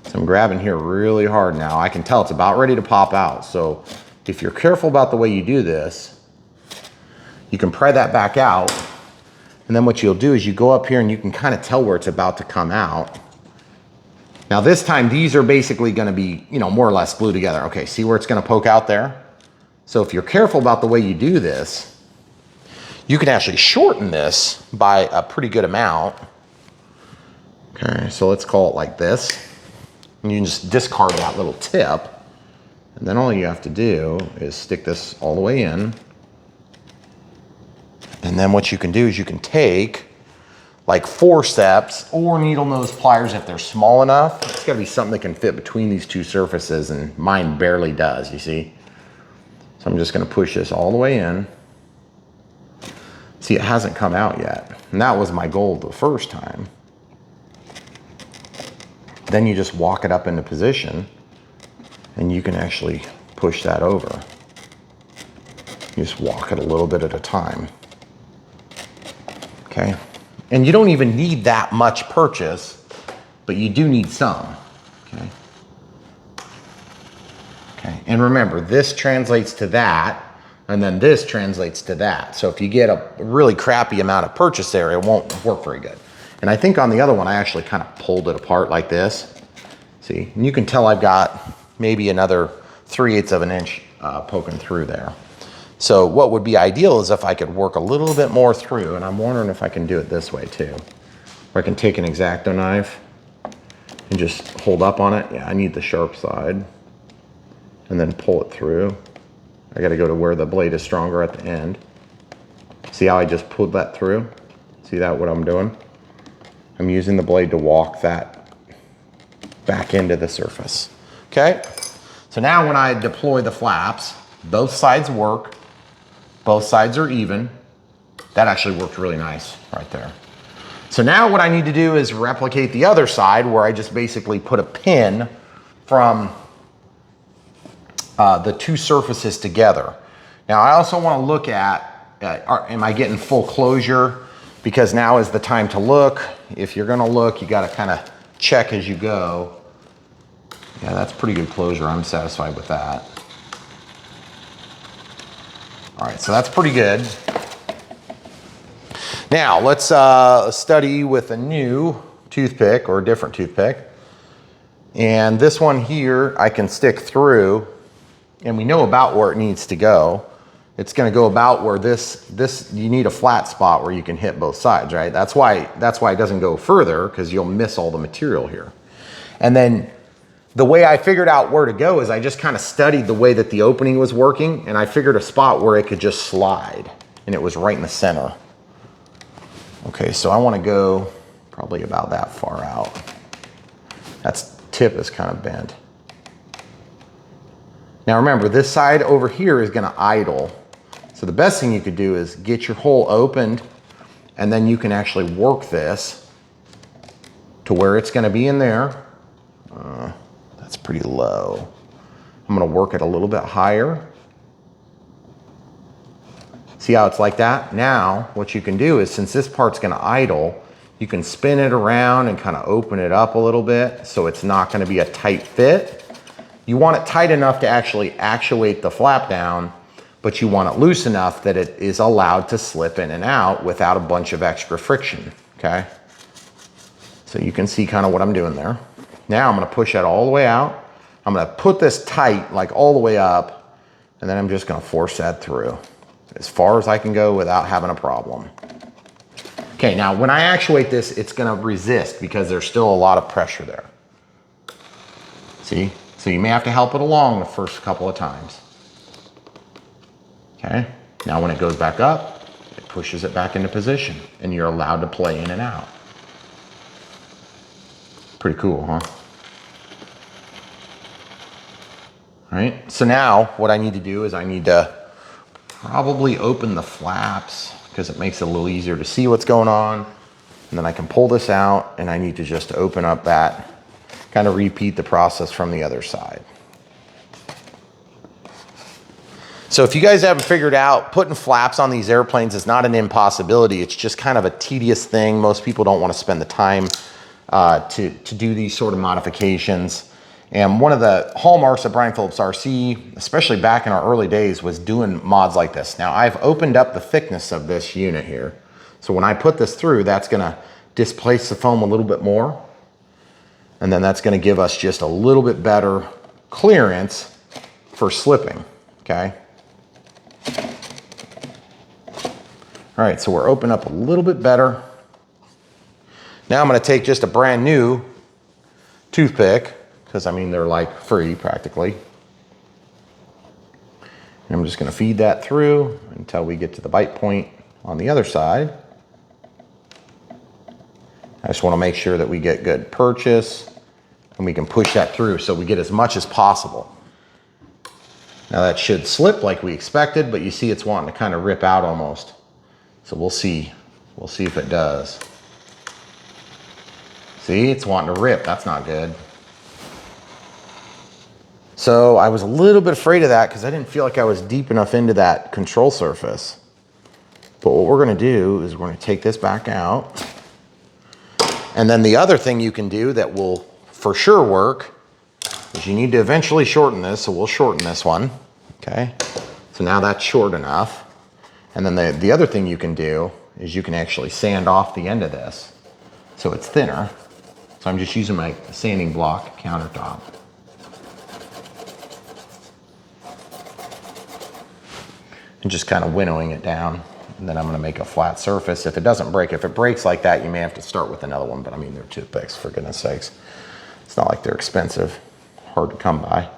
so I'm grabbing here really hard now. I can tell it's about ready to pop out. So if you're careful about the way you do this, you can pry that back out. And then what you'll do is you go up here and you can kind of tell where it's about to come out. Now this time, these are basically gonna be, you know, more or less glued together. Okay, see where it's gonna poke out there? So if you're careful about the way you do this, you can actually shorten this by a pretty good amount. Okay, so let's call it like this. And you can just discard that little tip. And then all you have to do is stick this all the way in. And then what you can do is you can take like forceps or needle nose pliers if they're small enough. It's gotta be something that can fit between these two surfaces, and mine barely does, you see? So I'm just gonna push this all the way in. See, it hasn't come out yet. And that was my goal the first time. Then you just walk it up into position and you can actually push that over. You just walk it a little bit at a time. Okay, and you don't even need that much purchase, but you do need some, okay? Okay, and remember, this translates to that, and then this translates to that. So if you get a really crappy amount of purchase there, it won't work very good. And I think on the other one, I actually kind of pulled it apart like this. See, and you can tell I've got maybe another 3/8 of an inch poking through there. So what would be ideal is if I could work a little bit more through, and I'm wondering if I can do it this way too. Where I can take an X-Acto knife and just hold up on it. Yeah, I need the sharp side. And then pull it through. I gotta go to where the blade is stronger at the end. See how I just pulled that through? See that, what I'm doing? I'm using the blade to walk that back into the surface. Okay, so now when I deploy the flaps, both sides work. Both sides are even. That actually worked really nice right there. So now what I need to do is replicate the other side, where I just basically put a pin from the two surfaces together. Now I also want to look at, am I getting full closure? Because now is the time to look. If you're gonna look, you gotta kind of check as you go. Yeah, that's pretty good closure. I'm satisfied with that. All right, so that's pretty good. Now let's study with a new toothpick or a different toothpick. And this one here, I can stick through, and we know about where it needs to go. It's gonna go about where this you need a flat spot where you can hit both sides, right? That's why it doesn't go further, because you'll miss all the material here. And then the way I figured out where to go is I just kind of studied the way that the opening was working, and I figured a spot where it could just slide, and it was right in the center. Okay, so I want to go probably about that far out. That tip is kind of bent. Now remember, this side over here is going to idle. So the best thing you could do is get your hole opened, and then you can actually work this to where it's going to be in there. That's pretty low. I'm gonna work it a little bit higher. See how it's like that? Now, what you can do is, since this part's gonna idle, you can spin it around and kind of open it up a little bit, so it's not gonna be a tight fit. You want it tight enough to actually actuate the flap down, but you want it loose enough that it is allowed to slip in and out without a bunch of extra friction, okay? So you can see kind of what I'm doing there. Now I'm gonna push that all the way out. I'm gonna put this tight, like all the way up, and then I'm just gonna force that through as far as I can go without having a problem. Okay, now when I actuate this, it's gonna resist because there's still a lot of pressure there. See? So you may have to help it along the first couple of times. Okay, now when it goes back up, it pushes it back into position and you're allowed to play in and out. Pretty cool, huh? All right, so now what I need to do is I need to probably open the flaps because it makes it a little easier to see what's going on. And then I can pull this out and I need to just open up that, kind of repeat the process from the other side. So if you guys haven't figured out, putting flaps on these airplanes is not an impossibility. It's just kind of a tedious thing. Most people don't want to spend the time to do these sort of modifications. And one of the hallmarks of Brian Phillips RC, especially back in our early days, was doing mods like this. Now I've opened up the thickness of this unit here. So when I put this through, that's gonna displace the foam a little bit more. And then that's gonna give us just a little bit better clearance for slipping, okay? All right, so we're opening up a little bit better. Now I'm gonna take just a brand new toothpick, because I mean, they're like free practically. And I'm just gonna feed that through until we get to the bite point on the other side. I just wanna make sure that we get good purchase and we can push that through so we get as much as possible. Now that should slip like we expected, but you see it's wanting to kind of rip out almost. So we'll see if it does. See, it's wanting to rip, that's not good. So I was a little bit afraid of that because I didn't feel like I was deep enough into that control surface. But what we're gonna do is we're gonna take this back out. And then the other thing you can do that will for sure work is you need to eventually shorten this, so we'll shorten this one, okay? So now that's short enough. And then the other thing you can do is you can actually sand off the end of this so it's thinner. So I'm just using my sanding block countertop. And just kind of winnowing it down. And then I'm gonna make a flat surface. If it doesn't break, if it breaks like that, you may have to start with another one, but I mean, they're toothpicks, for goodness sakes. It's not like they're expensive, hard to come by.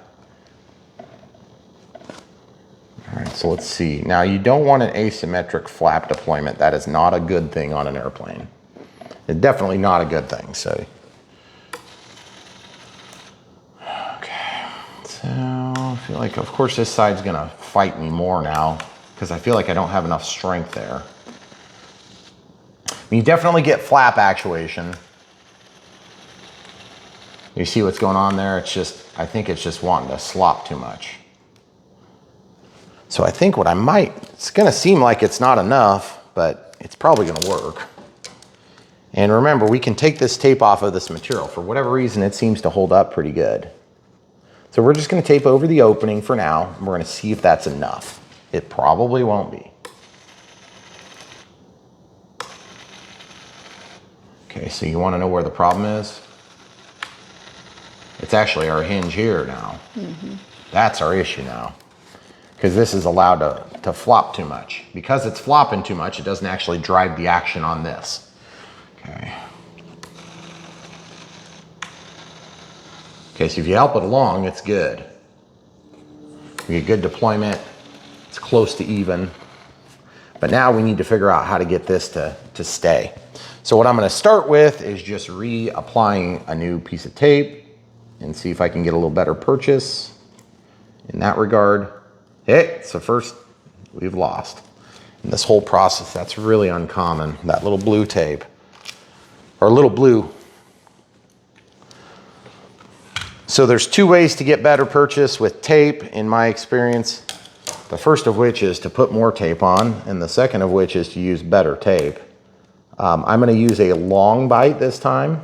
All right, so let's see. Now you don't want an asymmetric flap deployment. That is not a good thing on an airplane. It's definitely not a good thing, so. Okay, so I feel like, of course, this side's gonna fight me more now because I feel like I don't have enough strength there. You definitely get flap actuation. You see what's going on there? It's just, I think it's just wanting to slop too much. So I think what I might, it's gonna seem like it's not enough, but it's probably gonna work. And remember, we can take this tape off of this material. For whatever reason, it seems to hold up pretty good. So we're just gonna tape over the opening for now, and we're gonna see if that's enough. It probably won't be. Okay, so you wanna know where the problem is? It's actually our hinge here now. Mm-hmm. That's our issue now. Because this is allowed to flop too much. Because it's flopping too much, it doesn't actually drive the action on this. Okay. Okay, so if you help it along, it's good. We get good deployment, it's close to even. But now we need to figure out how to get this to stay. So what I'm gonna start with is just reapplying a new piece of tape and see if I can get a little better purchase in that regard. Hey, so first we've lost. In this whole process, that's really uncommon, that little blue tape, or little blue. So there's two ways to get better purchase with tape, in my experience. The first of which is to put more tape on, and the second of which is to use better tape. I'm gonna use a long bite this time,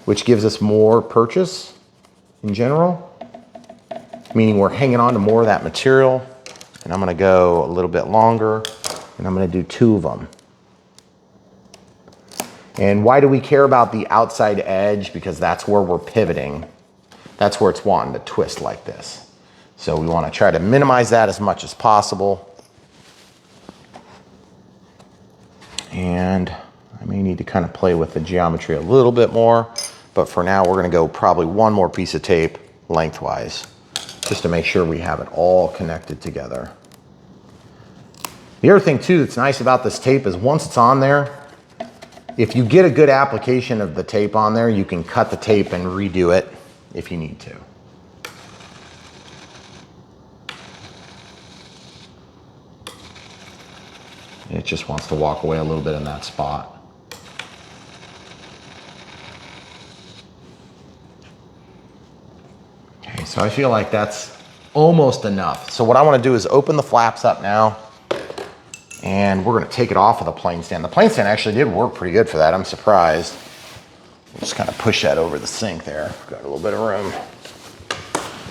which gives us more purchase in general, meaning we're hanging on to more of that material. And I'm gonna go a little bit longer, and I'm gonna do 2 of them. And why do we care about the outside edge? Because that's where we're pivoting. That's where it's wanting to twist like this. So we wanna try to minimize that as much as possible. And I may need to kind of play with the geometry a little bit more, but for now we're gonna go probably one more piece of tape lengthwise, just to make sure we have it all connected together. The other thing too that's nice about this tape is once it's on there, if you get a good application of the tape on there, you can cut the tape and redo it if you need to. It just wants to walk away a little bit in that spot. Okay, so I feel like that's almost enough. So what I want to do is open the flaps up now, and we're going to take it off of the plane stand. The plane stand actually did work pretty good for that. I'm surprised. Just kind of push that over the sink there. Got a little bit of room.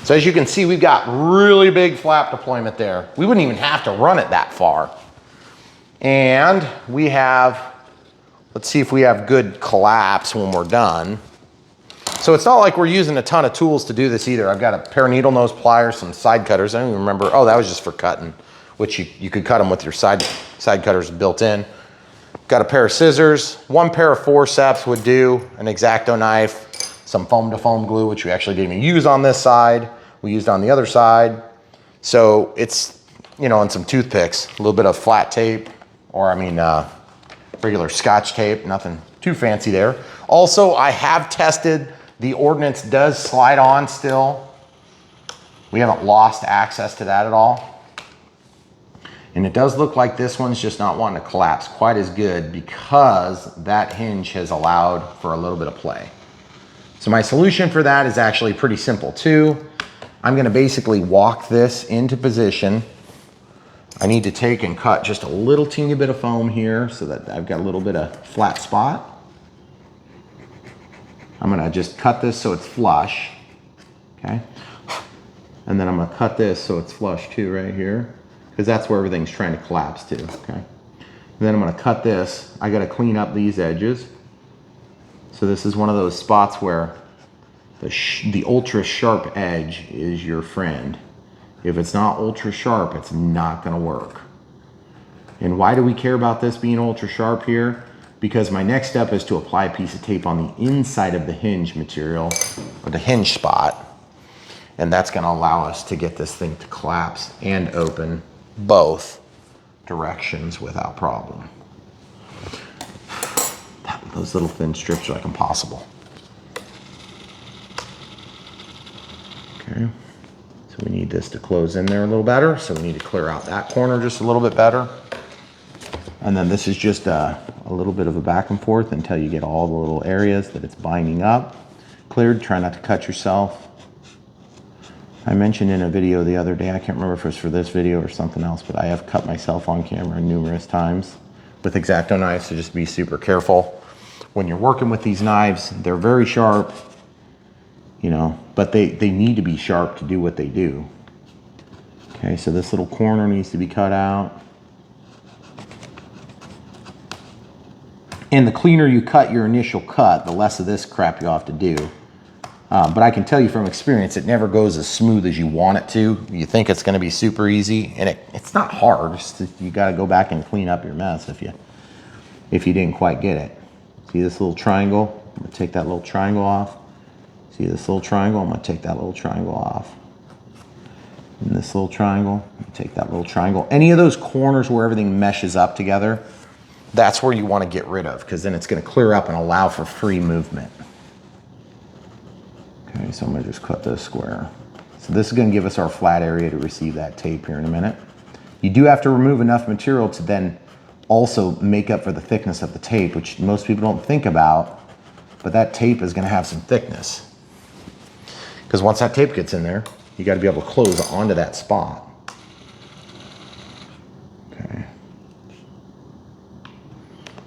So as you can see, we've got really big flap deployment there. We wouldn't even have to run it that far. And we have, let's see if we have good collapse when we're done. So it's not like we're using a ton of tools to do this either. I've got a pair of needle nose pliers, some side cutters. I don't even remember. Oh, that was just for cutting, which you could cut them with your side cutters built in. Got a pair of scissors. One pair of forceps would do, an X-Acto knife, some foam to foam glue, which we actually didn't even use on this side. We used on the other side. So it's, you know, and some toothpicks, a little bit of flat tape, or I mean, regular Scotch tape, nothing too fancy there. Also, I have tested, the ordnance does slide on still. We haven't lost access to that at all. And it does look like this one's just not wanting to collapse quite as good because that hinge has allowed for a little bit of play. So my solution for that is actually pretty simple too. I'm gonna basically walk this into position. I need to take and cut just a little teeny bit of foam here so that I've got a little bit of flat spot. I'm gonna just cut this so it's flush, okay? And then I'm gonna cut this so it's flush too right here, because that's where everything's trying to collapse to, okay? And then I'm gonna cut this. I gotta clean up these edges. So this is one of those spots where the ultra sharp edge is your friend. If it's not ultra sharp, it's not gonna work. And why do we care about this being ultra sharp here? Because my next step is to apply a piece of tape on the inside of the hinge material, or the hinge spot. And that's gonna allow us to get this thing to collapse and open both directions without problem. Those little thin strips are like impossible. Okay. So we need this to close in there a little better. So we need to clear out that corner just a little bit better. And then this is just a little bit of a back and forth until you get all the little areas that it's binding up cleared. Try not to cut yourself. I mentioned in a video the other day, I can't remember if it was for this video or something else, but I have cut myself on camera numerous times with X-Acto knives, so just be super careful. When you're working with these knives, they're very sharp, you know, but they need to be sharp to do what they do. Okay, so this little corner needs to be cut out. And the cleaner you cut your initial cut, the less of this crap you have to do. But I can tell you from experience, it never goes as smooth as you want it to. You think it's gonna be super easy, and it's not hard. You gotta go back and clean up your mess if you didn't quite get it. See this little triangle? I'm gonna take that little triangle off. See this little triangle? I'm gonna take that little triangle off. And this little triangle, I'm gonna take that little triangle. Any of those corners where everything meshes up together, that's where you wanna get rid of, because then it's gonna clear up and allow for free movement. Okay, so I'm gonna just cut this square. So this is gonna give us our flat area to receive that tape here in a minute. You do have to remove enough material to then also make up for the thickness of the tape, which most people don't think about, but that tape is gonna have some thickness. Because once that tape gets in there, you gotta be able to close onto that spot. Okay.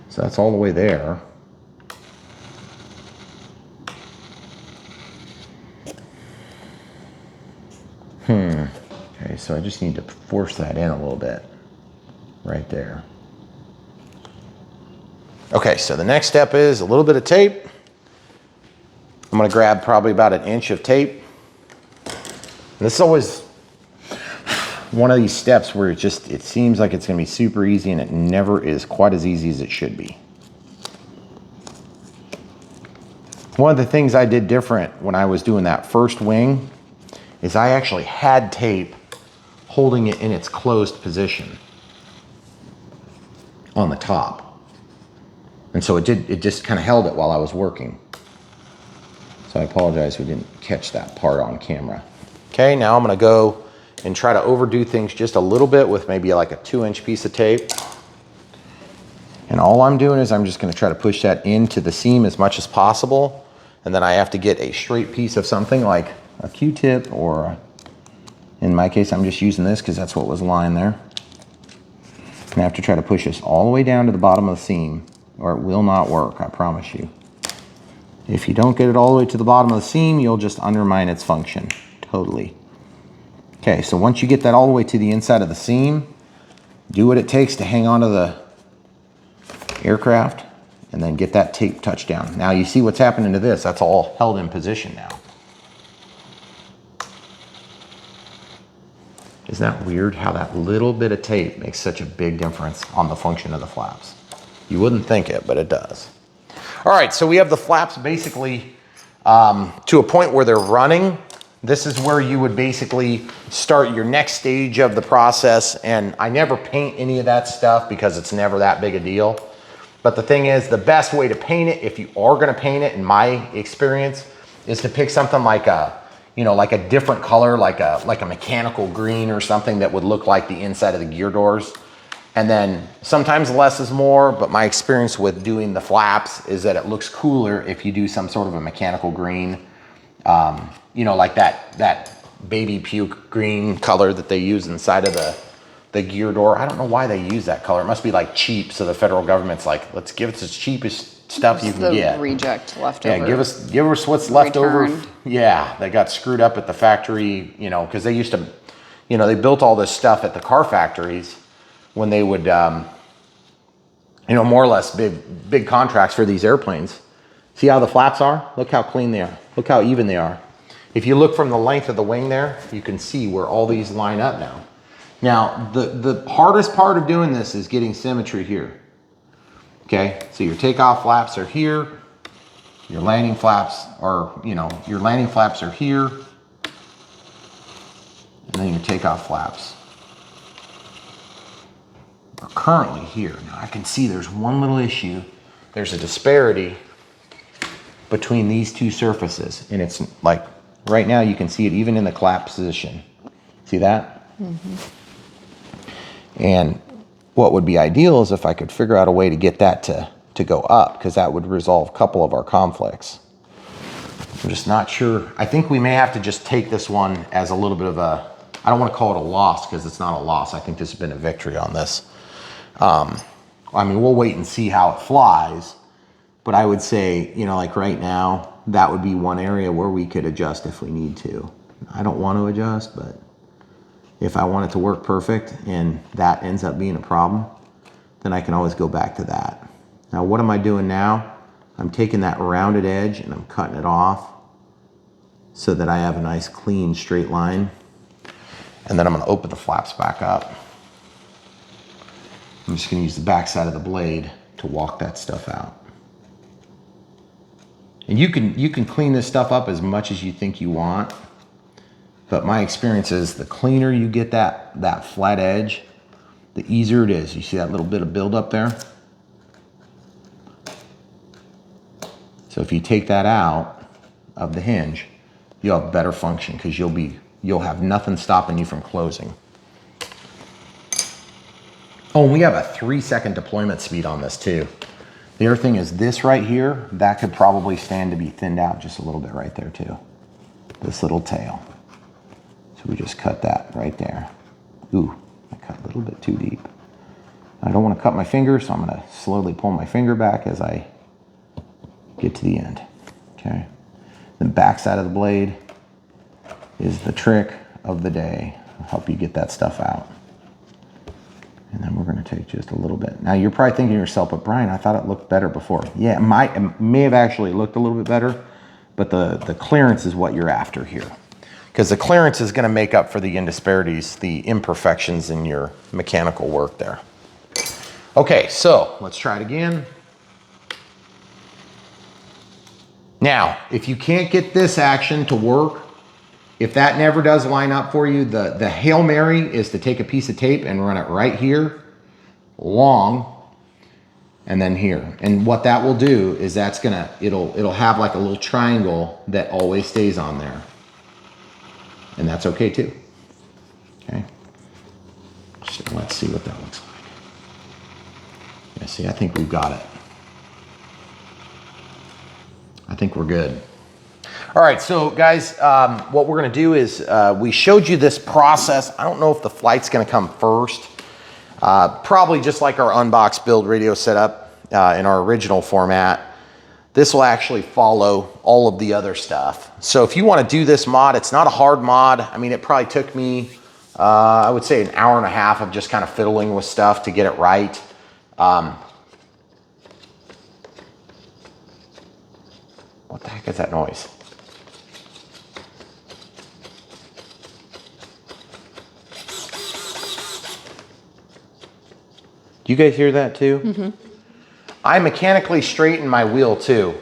So that's all the way there. Okay, so I just need to force that in a little bit, right there. Okay, so the next step is a little bit of tape. I'm gonna grab probably about 1 inch of tape. And this is always, one of these steps where it seems like it's gonna be super easy and it never is quite as easy as it should be. One of the things I did different when I was doing that first wing is I actually had tape holding it in its closed position on the top. And so it just kind of held it while I was working. So I apologize we didn't catch that part on camera. Okay, now I'm gonna go and try to overdo things just a little bit with maybe like a 2-inch piece of tape. And all I'm doing is I'm just gonna try to push that into the seam as much as possible. And then I have to get a straight piece of something like a Q-tip, or in my case, I'm just using this because that's what was lying there. And I have to try to push this all the way down to the bottom of the seam, or it will not work, I promise you. If you don't get it all the way to the bottom of the seam, you'll just undermine its function, totally. Okay, so once you get that all the way to the inside of the seam, do what it takes to hang onto the aircraft, and then get that tape touched down. Now you see what's happening to this, that's all held in position now. Isn't that weird how that little bit of tape makes such a big difference on the function of the flaps? You wouldn't think it, but it does. All right, so we have the flaps basically to a point where they're running. This is where you would basically start your next stage of the process. And I never paint any of that stuff because it's never that big a deal. But the thing is, the best way to paint it, if you are gonna paint it, in my experience, is to pick something like a, you know, like a different color, like a mechanical green or something that would look like the inside of the gear doors. And then sometimes less is more, but my experience with doing the flaps is that it looks cooler if you do some sort of a mechanical green, you know, like that baby puke green color that they use inside of the gear door. I don't know why they use that color. It must be like cheap, so the federal government's like, let's give us the cheapest stuff you can get. Reject leftover. Yeah, give us what's left over. Returned. Yeah, they got screwed up at the factory, you know, because they used to, you know, they built all this stuff at the car factories when they would, you know, more or less big contracts for these airplanes. See how the flaps are? Look how clean they are. Look how even they are. If you look from the length of the wing there, you can see where all these line up now. Now, the hardest part of doing this is getting symmetry here. Okay, so your takeoff flaps are here. Your landing flaps are, you know, your landing flaps are here. And then your takeoff flaps are currently here. Now I can see there's one little issue. There's a disparity between these two surfaces. And it's like, right now you can see it even in the clap position. See that? Mm-hmm. And what would be ideal is if I could figure out a way to get that to go up, because that would resolve a couple of our conflicts. I'm just not sure. I think we may have to just take this one as a little bit of a, I don't want to call it a loss because it's not a loss. I think this has been a victory on this. I mean, we'll wait and see how it flies, but I would say, you know, like right now, that would be one area where we could adjust if we need to. I don't want to adjust, but if I want it to work perfect and that ends up being a problem, then I can always go back to that. Now, what am I doing now? I'm taking that rounded edge and I'm cutting it off so that I have a nice clean straight line. And then I'm going to open the flaps back up. I'm just going to use the back side of the blade to walk that stuff out. And you can clean this stuff up as much as you think you want. But my experience is the cleaner you get that flat edge, the easier it is. You see that little bit of buildup there? So if you take that out of the hinge, you'll have better function because you'll have nothing stopping you from closing. Oh, and we have a 3-second deployment speed on this too. The other thing is this right here, that could probably stand to be thinned out just a little bit right there too. This little tail. So we just cut that right there. Ooh, I cut a little bit too deep. I don't want to cut my finger, so I'm going to slowly pull my finger back as I get to the end. Okay. The back side of the blade is the trick of the day. I'll help you get that stuff out. And then we're going to take just a little bit. Now you're probably thinking to yourself, but Brian, I thought it looked better before. Yeah, it may have actually looked a little bit better, but the clearance is what you're after here. because the clearance is going to make up for the indisparities, the imperfections in your mechanical work there. Okay, so let's try it again. Now, if you can't get this action to work, if that never does line up for you, the Hail Mary is to take a piece of tape and run it right here, long, and then here. And what that will do is that's gonna, it'll have like a little triangle that always stays on there. And that's okay too. Okay. So let's see what that looks like. Yeah, see, I think we've got it. I think we're good. All right, so guys, what we're gonna do is, we showed you this process. I don't know if the flight's gonna come first. Probably just like our unbox build radio setup in our original format. This will actually follow all of the other stuff. So if you wanna do this mod, it's not a hard mod. I mean, it probably took me, I would say, an hour and a half of just kind of fiddling with stuff to get it right. What the heck is that noise? Do you guys hear that too? Mm-hmm. I mechanically straighten my wheel too.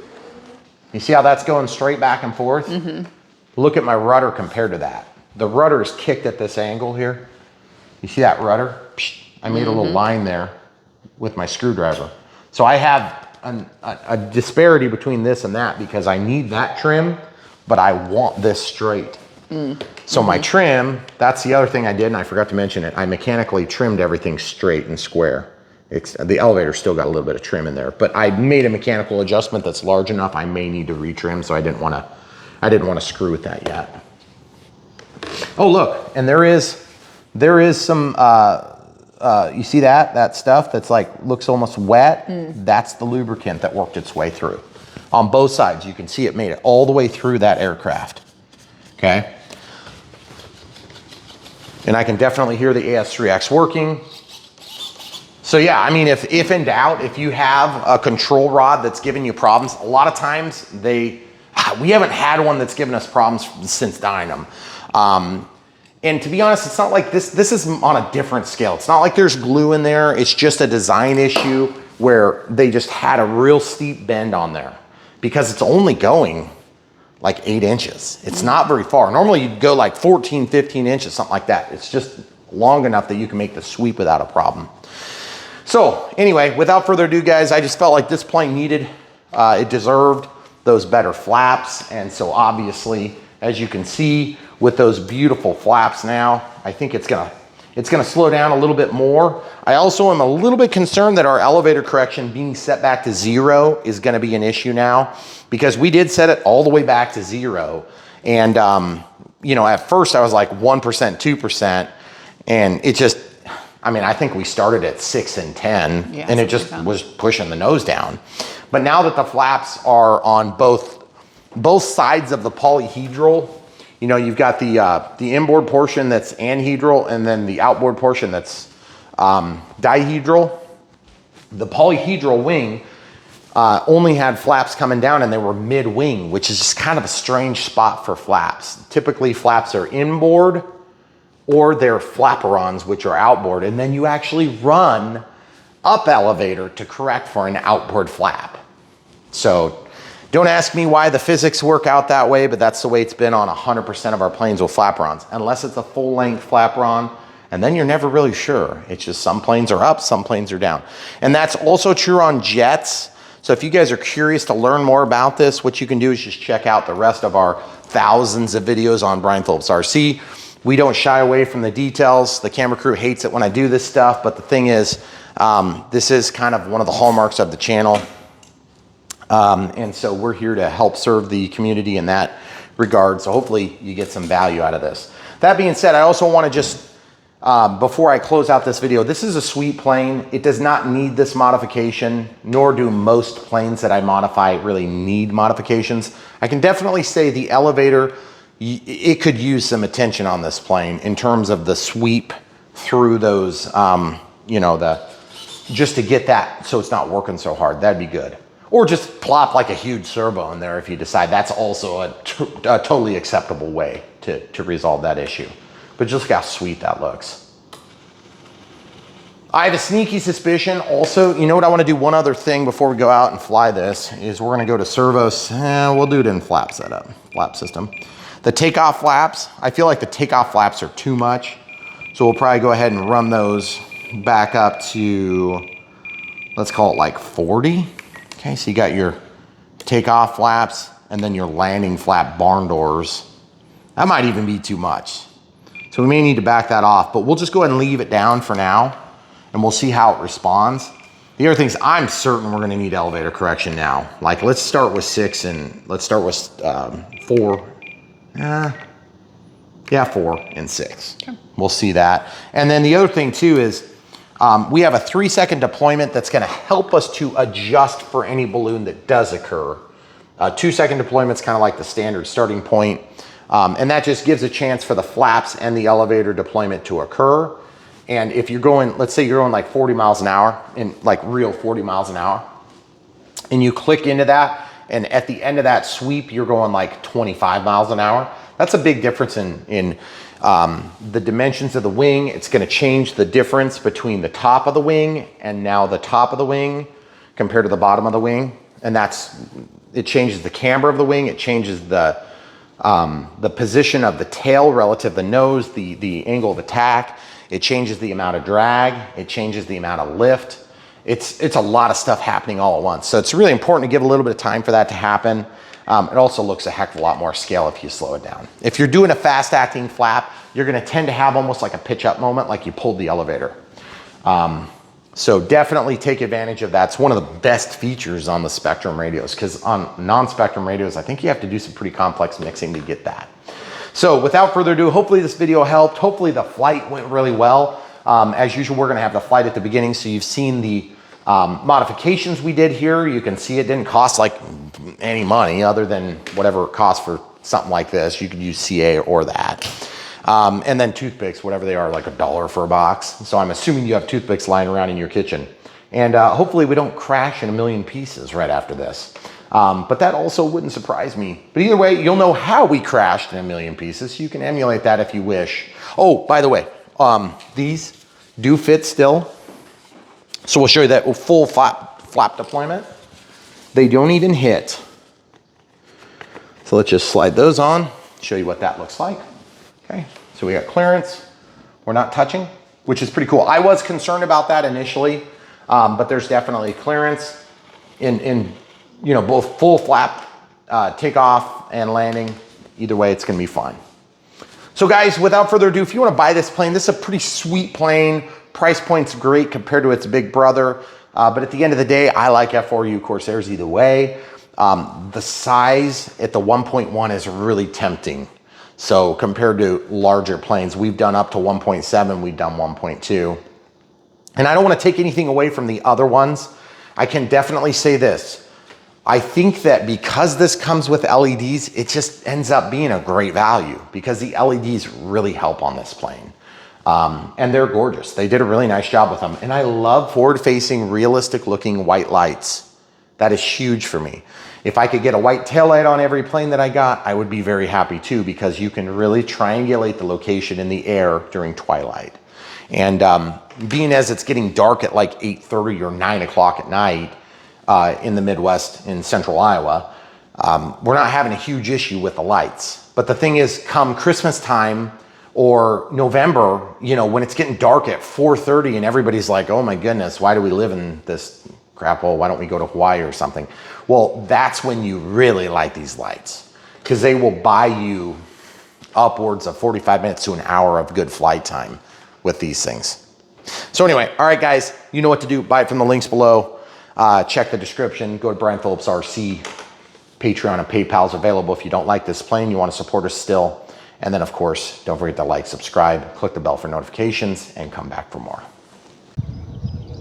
You see how that's going straight back and forth? Mm-hmm. Look at my rudder compared to that. The rudder is kicked at this angle here. You see that rudder? I made a little line there with my screwdriver. So I have a disparity between this and that because I need that trim, but I want this straight. So my trim, that's the other thing I did, and I forgot to mention it. I mechanically trimmed everything straight and square. The elevator still got a little bit of trim in there, but I made a mechanical adjustment that's large enough. I may need to retrim, so I didn't want to screw with that yet. Oh look, and there is some. You see that stuff that's like looks almost wet? That's the lubricant that worked its way through. On both sides, you can see it made it all the way through that aircraft. Okay. And I can definitely hear the AS3X working. So yeah, I mean, if in doubt, if you have a control rod that's giving you problems, a lot of times we haven't had one that's given us problems since Dynam. And to be honest, it's not like this is on a different scale. It's not like there's glue in there. It's just a design issue where they just had a real steep bend on there because it's only going like 8 inches. It's not very far. Normally you'd go like 14, 15 inches, something like that. It's just long enough that you can make the sweep without a problem. So anyway, without further ado, guys, I just felt like this plane needed, it deserved those better flaps. And so obviously, as you can see with those beautiful flaps now, I think it's gonna slow down a little bit more. I also am a little bit concerned that our elevator correction being set back to 0 is gonna be an issue now because we did set it all the way back to 0. And, you know, at first I was like 1%, 2%, and it just, I mean, I think we started at 6 and 10, yeah, and it just was pushing the nose down. But now that the flaps are on both sides of the polyhedral, you know, you've got the inboard portion that's anhedral and then the outboard portion that's dihedral. The polyhedral wing only had flaps coming down and they were mid-wing, which is just kind of a strange spot for flaps. Typically flaps are inboard or they're flaperons, which are outboard, and then you actually run up elevator to correct for an outboard flap. So don't ask me why the physics work out that way, but that's the way it's been on 100% of our planes with flaperons, unless it's a full-length flaperon, and then you're never really sure. It's just some planes are up, some planes are down. And that's also true on jets. So if you guys are curious to learn more about this, what you can do is just check out the rest of our thousands of videos on Brian Phillips RC. We don't shy away from the details. The camera crew hates it when I do this stuff, but the thing is, this is kind of one of the hallmarks of the channel. And so we're here to help serve the community in that regard. So hopefully you get some value out of this. That being said, I also want to just, before I close out this video, this is a sweet plane. It does not need this modification, nor do most planes that I modify really need modifications. I can definitely say the elevator, it could use some attention on this plane in terms of the sweep through those, you know, just to get that so it's not working so hard. That'd be good. Or just plop like a huge servo in there if you decide that's also a totally acceptable way to to resolve that issue. But just look how sweet that looks. I have a sneaky suspicion also, you know what, I want to do one other thing before we go out and fly this, is we're going to go to servos. We'll do it in flap setup, flap system. The takeoff flaps, I feel like the takeoff flaps are too much. So we'll probably go ahead and run those back up to, let's call it like 40. Okay, so you got your takeoff flaps and then your landing flap barn doors. That might even be too much. So we may need to back that off, but we'll just go ahead and leave it down for now and we'll see how it responds. The other things, I'm certain we're gonna need elevator correction now. Like let's start with 6 and let's start with 4. Yeah, 4 and 6. Okay. We'll see that. And then the other thing too is we have a 3-second deployment that's gonna help us to adjust for any balloon that does occur. 2-second deployment's kind of like the standard starting point. And that just gives a chance for the flaps and the elevator deployment to occur. And if you're going, let's say you're going like 40 miles an hour, in like real 40 miles an hour, and you click into that, and at the end of that sweep, you're going like 25 miles an hour. That's a big difference in the dimensions of the wing. It's gonna change the difference between the top of the wing and now the top of the wing compared to the bottom of the wing. And it changes the camber of the wing. It changes the position of the tail relative to the nose, the angle of attack. It changes the amount of drag. It changes the amount of lift. It's a lot of stuff happening all at once. So it's really important to give a little bit of time for that to happen. It also looks a heck of a lot more scale if you slow it down. If you're doing a fast acting flap, you're gonna tend to have almost like a pitch up moment, like you pulled the elevator. So definitely take advantage of that. It's one of the best features on the Spectrum radios, because on non-Spectrum radios, I think you have to do some pretty complex mixing to get that. So without further ado, hopefully this video helped. Hopefully the flight went really well. As usual, we're gonna have the flight at the beginning, so you've seen the modifications we did here. You can see it didn't cost like any money other than whatever it costs for something like this. You could use CA or that. And then toothpicks, whatever they are, like $1 for a box. So I'm assuming you have toothpicks lying around in your kitchen. And hopefully we don't crash in a million pieces right after this. But that also wouldn't surprise me. But either way, you'll know how we crashed in a million pieces. You can emulate that if you wish. Oh, by the way, these do fit still. So we'll show you that full flap deployment. They don't even hit. So let's just slide those on, show you what that looks like. Okay, so we got clearance. We're not touching, which is pretty cool. I was concerned about that initially, but there's definitely clearance in you know, both full flap takeoff and landing. Either way, it's gonna be fine. So guys, without further ado, if you wanna buy this plane, this is a pretty sweet plane. Price point's great compared to its big brother. But at the end of the day, I like F4U Corsairs either way. The size at the 1.1 is really tempting. So compared to larger planes, we've done up to 1.7, we've done 1.2. And I don't want to take anything away from the other ones. I can definitely say this. I think that because this comes with LEDs, it just ends up being a great value because the LEDs really help on this plane. And they're gorgeous. They did a really nice job with them. And I love forward-facing, realistic-looking white lights. That is huge for me. If I could get a white taillight on every plane that I got, I would be very happy too, because you can really triangulate the location in the air during twilight. And being as it's getting dark at like 8:30 or 9 o'clock at night in the Midwest in central Iowa, we're not having a huge issue with the lights. But the thing is, come Christmas time or November, you know, when it's getting dark at 4:30 and everybody's like, oh my goodness, why do we live in this crap hole? Why don't we go to Hawaii or something? Well, that's when you really like these lights, because they will buy you upwards of 45 minutes to an hour of good flight time with these things. So anyway, all right, guys, you know what to do. Buy it from the links below. Check the description. Go to Brian Phillips RC. Patreon and PayPal's available if you don't like this plane, you want to support us still. And then, of course, don't forget to like, subscribe, click the bell for notifications, and come back for more.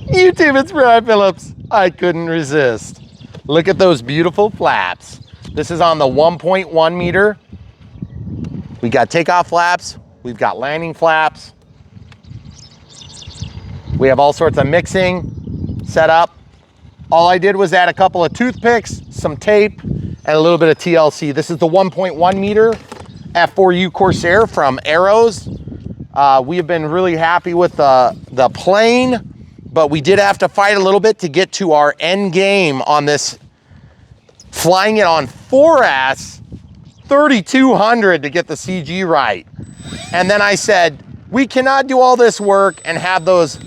YouTube, it's Brian Phillips. I couldn't resist. Look at those beautiful flaps. This is on the 1.1 meter. We got takeoff flaps. We've got landing flaps. We have all sorts of mixing set up. All I did was add a couple of toothpicks, some tape, and a little bit of TLC. This is the 1.1 meter F4U Corsair from Aeros. We have been really happy with the plane, but we did have to fight a little bit to get to our end game on this, flying it on 4S 3200 to get the CG right. And then I said, we cannot do all this work and have those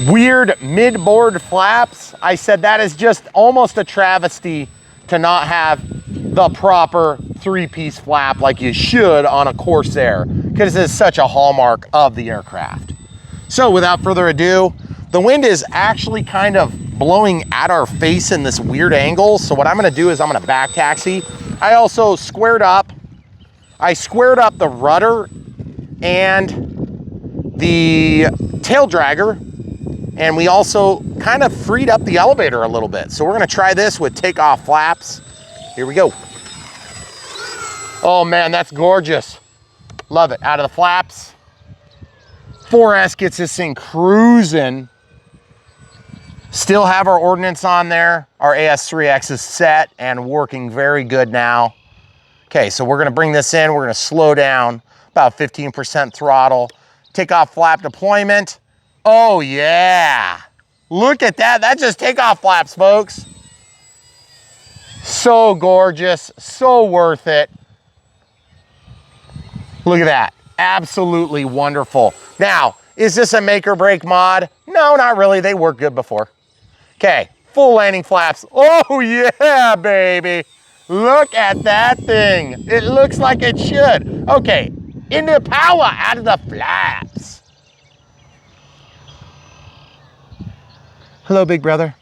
weird mid-board flaps. I said that is just almost a travesty to not have the proper three-piece flap like you should on a Corsair, because it is such a hallmark of the aircraft. So without further ado, the wind is actually kind of blowing at our face in this weird angle. So what I'm gonna do is I'm gonna back taxi. I also squared up the rudder and the tail dragger, and we also kind of freed up the elevator a little bit. So we're gonna try this with takeoff flaps. Here we go. Oh man, that's gorgeous. Love it, out of the flaps. 4S gets this thing cruising. Still have our ordnance on there. Our AS3X is set and working very good now. Okay, so we're gonna bring this in. We're gonna slow down, about 15% throttle. Takeoff flap deployment. Oh yeah, look at that. That's just takeoff flaps, folks. So gorgeous, so worth it. Look at that, absolutely wonderful. Now, is this a make or break mod? No, not really, they worked good before. Okay, full landing flaps. Oh yeah, baby. Look at that thing. It looks like it should. Okay, into power out of the flaps. Hello, big brother.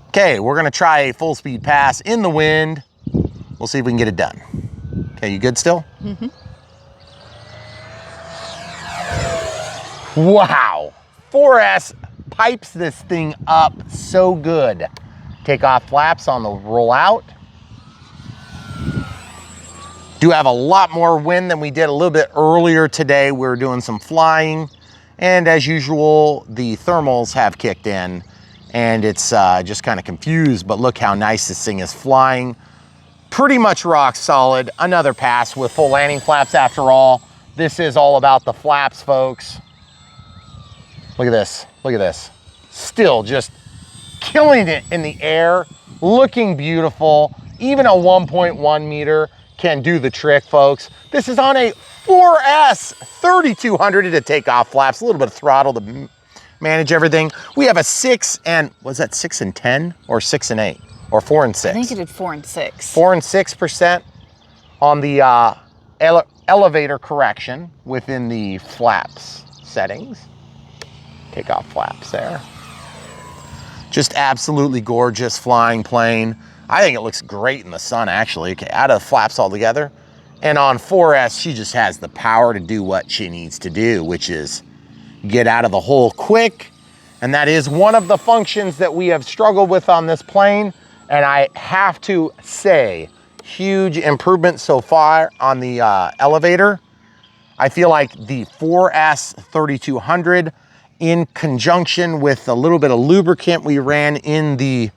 Okay, we're gonna try a full speed pass in the wind. We'll see if we can get it done. Okay, you good still? Mm-hmm. Wow, 4S pipes this thing up so good. Takeoff flaps on the rollout. Do have a lot more wind than we did a little bit earlier today. We were doing some flying, and as usual, the thermals have kicked in, and it's just kind of confused, but look how nice this thing is flying. Pretty much rock solid. Another pass with full landing flaps after all. This is all about the flaps, folks. Look at this, look at this. Still just killing it in the air, looking beautiful. Even a 1.1 meter can do the trick, folks. This is on a 4S 3200 to take off flaps, a little bit of throttle to manage everything. We have a 6 and, was that 6 and 10 or 6 and 8 or 4 and 6? I think it did 4 and 6. 4 and 6% on the elevator correction within the flaps settings. Take off flaps there. Just absolutely gorgeous flying plane. I think it looks great in the sun, actually. Okay, out of the flaps altogether. And on 4S, she just has the power to do what she needs to do, which is get out of the hole quick. And that is one of the functions that we have struggled with on this plane. And I have to say, huge improvement so far on the elevator. I feel like the 4S 3200, in conjunction with a little bit of lubricant we ran in the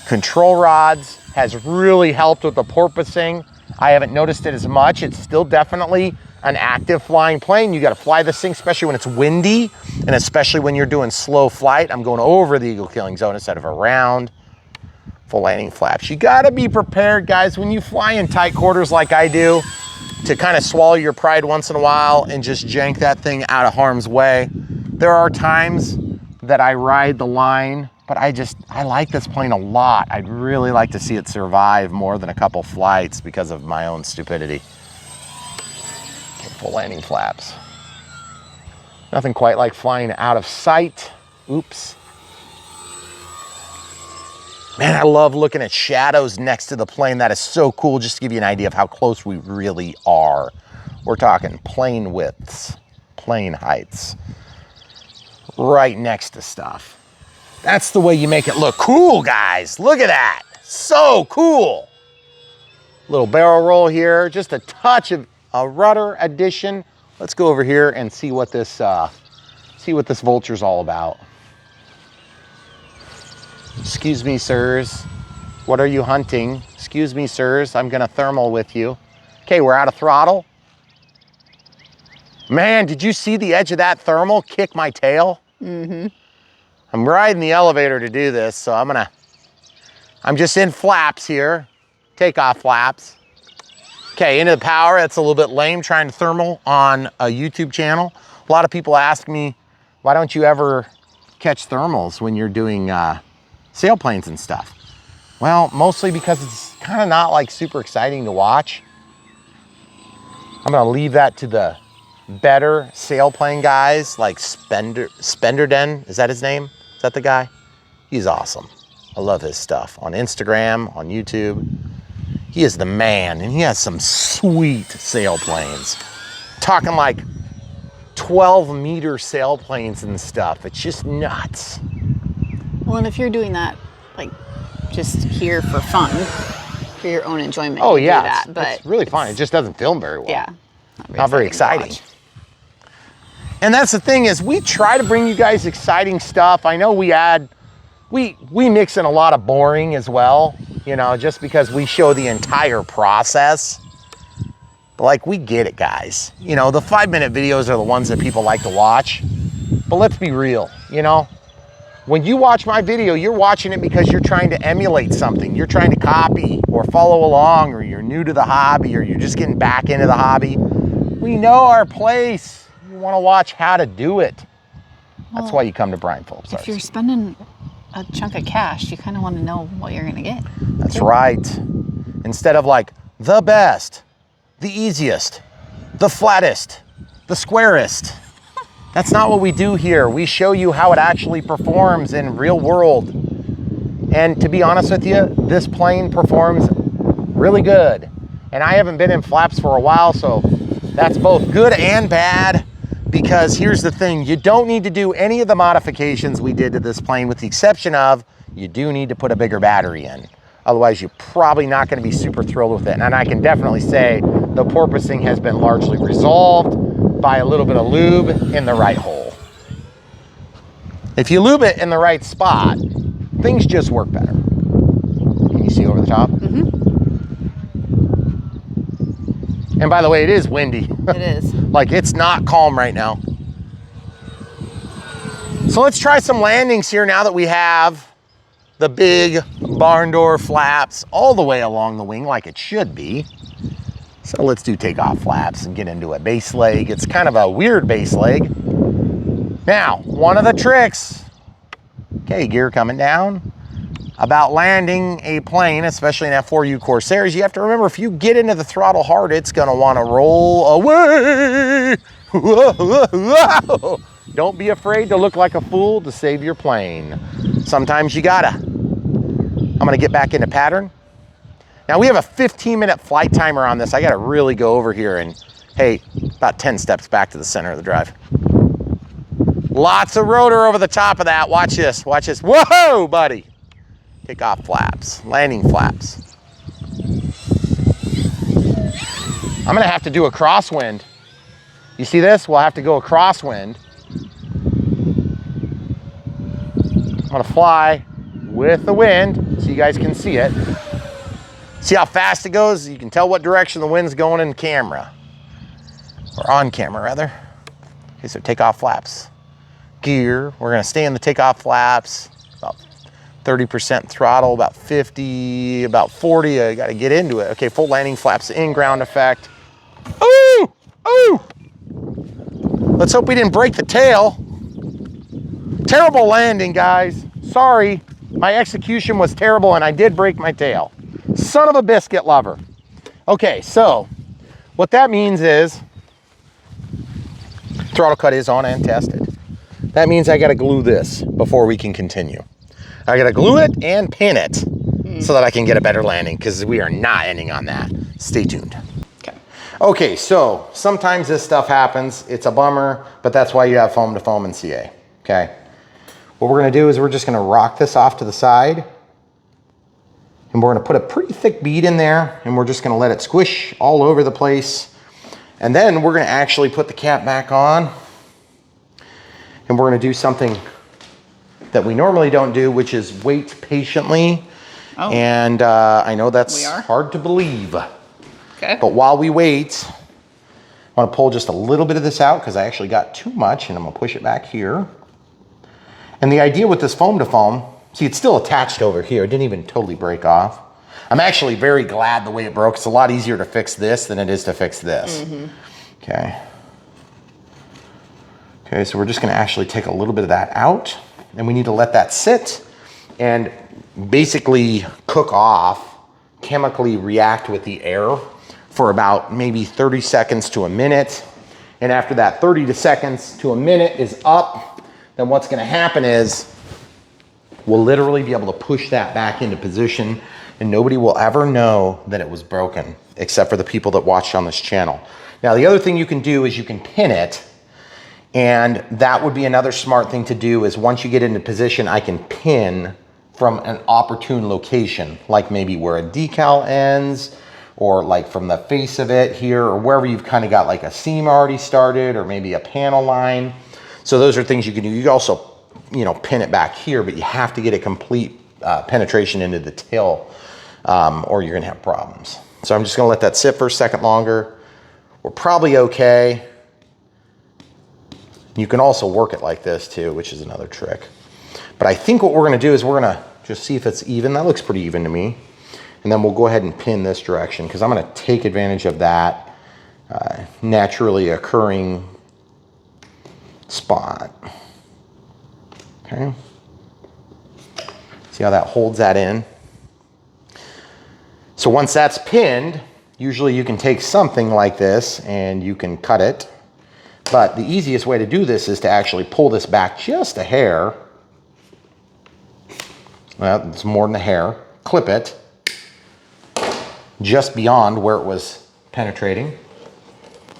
control rods, has really helped with the porpoising. I haven't noticed it as much. It's still definitely an active flying plane. You got to fly this thing, especially when it's windy, and especially when you're doing slow flight. I'm going over the eagle killing zone instead of around. Full landing flaps. You got to be prepared, guys, when you fly in tight quarters like I do, to kind of swallow your pride once in a while and just jank that thing out of harm's way. There are times that I ride the line, but I like this plane a lot. I'd really like to see it survive more than a couple flights because of my own stupidity. Okay, full landing flaps. Nothing quite like flying out of sight. Oops. Man, I love looking at shadows next to the plane. That is so cool, just to give you an idea of how close we really are. We're talking plane widths, plane heights, right next to stuff. That's the way you make it look cool, guys. Look at that, so cool. Little barrel roll here, just a touch of a rudder addition. Let's go over here and see what this Vulture's all about. Excuse me, sirs. What are you hunting? Excuse me, sirs, I'm gonna thermal with you. Okay, we're out of throttle. Man, did you see the edge of that thermal kick my tail? Mm-hmm. I'm riding the elevator to do this, so I'm just in flaps here, takeoff flaps. Okay, into the power. That's a little bit lame trying to thermal on a YouTube channel. A lot of people ask me, why don't you ever catch thermals when you're doing sailplanes and stuff? Well, mostly because it's kind of not like super exciting to watch. I'm gonna leave that to the better sailplane guys like Spenderden, is that his name? Is that the guy? He's awesome. I love his stuff on Instagram, on YouTube. He is the man, and he has some sweet sailplanes. Talking like 12-meter sailplanes and stuff. It's just nuts. Well, and if you're doing that, like, just here for fun, for your own enjoyment, Oh you yeah, do that, but it's really fun. It just doesn't film very well. Yeah, not very exciting. And that's the thing is, we try to bring you guys exciting stuff. I know we mix in a lot of boring as well, you know, just because we show the entire process. But like, we get it, guys. You know, the 5-minute videos are the ones that people like to watch. But let's be real, you know, when you watch my video, you're watching it because you're trying to emulate something. You're trying to copy or follow along, or you're new to the hobby, or you're just getting back into the hobby. We know our place. You want to watch how to do it. That's why you come to Brian Phillips. If you're spending a chunk of cash, you kind of want to know what you're going to get. That's right. Instead of like the best, the easiest, the flattest, the squarest. That's not what we do here. We show you how it actually performs in real world. And to be honest with you, this plane performs really good. And I haven't been in flaps for a while, so that's both good and bad. Because here's the thing, you don't need to do any of the modifications we did to this plane, with the exception of, you do need to put a bigger battery in. Otherwise, you're probably not gonna be super thrilled with it. And I can definitely say the porpoising has been largely resolved by a little bit of lube in the right hole. If you lube it in the right spot, things just work better. Can you see over the top? Mm-hmm. And by the way, it is windy. It is. Like, it's not calm right now. So let's try some landings here now that we have the big barn door flaps all the way along the wing like it should be. So let's do takeoff flaps and get into a base leg. It's kind of a weird base leg. Now, one of the tricks, okay, gear coming down, about landing a plane, especially an F4U Corsair, is you have to remember, if you get into the throttle hard, it's gonna wanna roll away. Don't be afraid to look like a fool to save your plane. Sometimes you gotta. I'm gonna get back into pattern. Now we have a 15-minute flight timer on this. I gotta really go over here and, hey, about 10 steps back to the center of the drive. Lots of rotor over the top of that. Watch this, watch this. Whoa, buddy. Take off flaps, landing flaps. I'm gonna have to do a crosswind. You see this? We'll have to go a crosswind. I'm gonna fly with the wind so you guys can see it. See how fast it goes? You can tell what direction the wind's going in camera. Or on camera, rather. Okay, so takeoff flaps. Gear, we're gonna stay in the takeoff flaps. About 30% throttle, about 50, about 40. I gotta get into it. Okay, full landing flaps in, ground effect. Ooh, ooh. Let's hope we didn't break the tail. Terrible landing, guys. Sorry, my execution was terrible and I did break my tail. Son of a biscuit lover. Okay, so what that means is throttle cut is on and tested. That means I gotta glue this before we can continue. I gotta glue it and pin it so that I can get a better landing, because we are not ending on that. Stay tuned. Okay, so sometimes this stuff happens. It's a bummer, but that's why you have foam to foam and CA, okay? What we're gonna do is we're just gonna rock this off to the side, and we're gonna put a pretty thick bead in there, and we're just gonna let it squish all over the place. And then we're gonna actually put the cap back on, and we're gonna do something that we normally don't do, which is wait patiently Oh. And I know that's We are? hard to believe. Okay. But while we wait, I want to pull just a little bit of this out because I actually got too much, and I'm going to push it back here. And the idea with this foam to foam, see, it's still attached over here. It didn't even totally break off. I'm actually very glad the way it broke. It's a lot easier to fix this than it is to fix this. Okay. Okay, so we're just going to actually take a little bit of that out, and we need to let that sit and basically cook off, chemically react with the air for about maybe 30 seconds to a minute. And after that 30 seconds to a minute is up, then what's going to happen is we'll literally be able to push that back into position, and nobody will ever know that it was broken except for the people that watched on this channel. Now, the other thing you can do is you can pin it. And that would be another smart thing to do, is once you get into position, I can pin from an opportune location, like maybe where a decal ends, or like from the face of it here, or wherever you've kind of got like a seam already started, or maybe a panel line. So those are things you can do. You can also, you know, pin it back here, but you have to get a complete penetration into the tail, or you're gonna have problems. So I'm just gonna let that sit for a second longer. We're probably okay. You can also work it like this too, which is another trick. But I think what we're gonna do is we're gonna just see if it's even. That looks pretty even to me. And then we'll go ahead and pin this direction, because I'm gonna take advantage of that naturally occurring spot. Okay. See how that holds that in? So once that's pinned, usually you can take something like this and you can cut it. But the easiest way to do this is to actually pull this back just a hair. Well, it's more than a hair. Clip it just beyond where it was penetrating.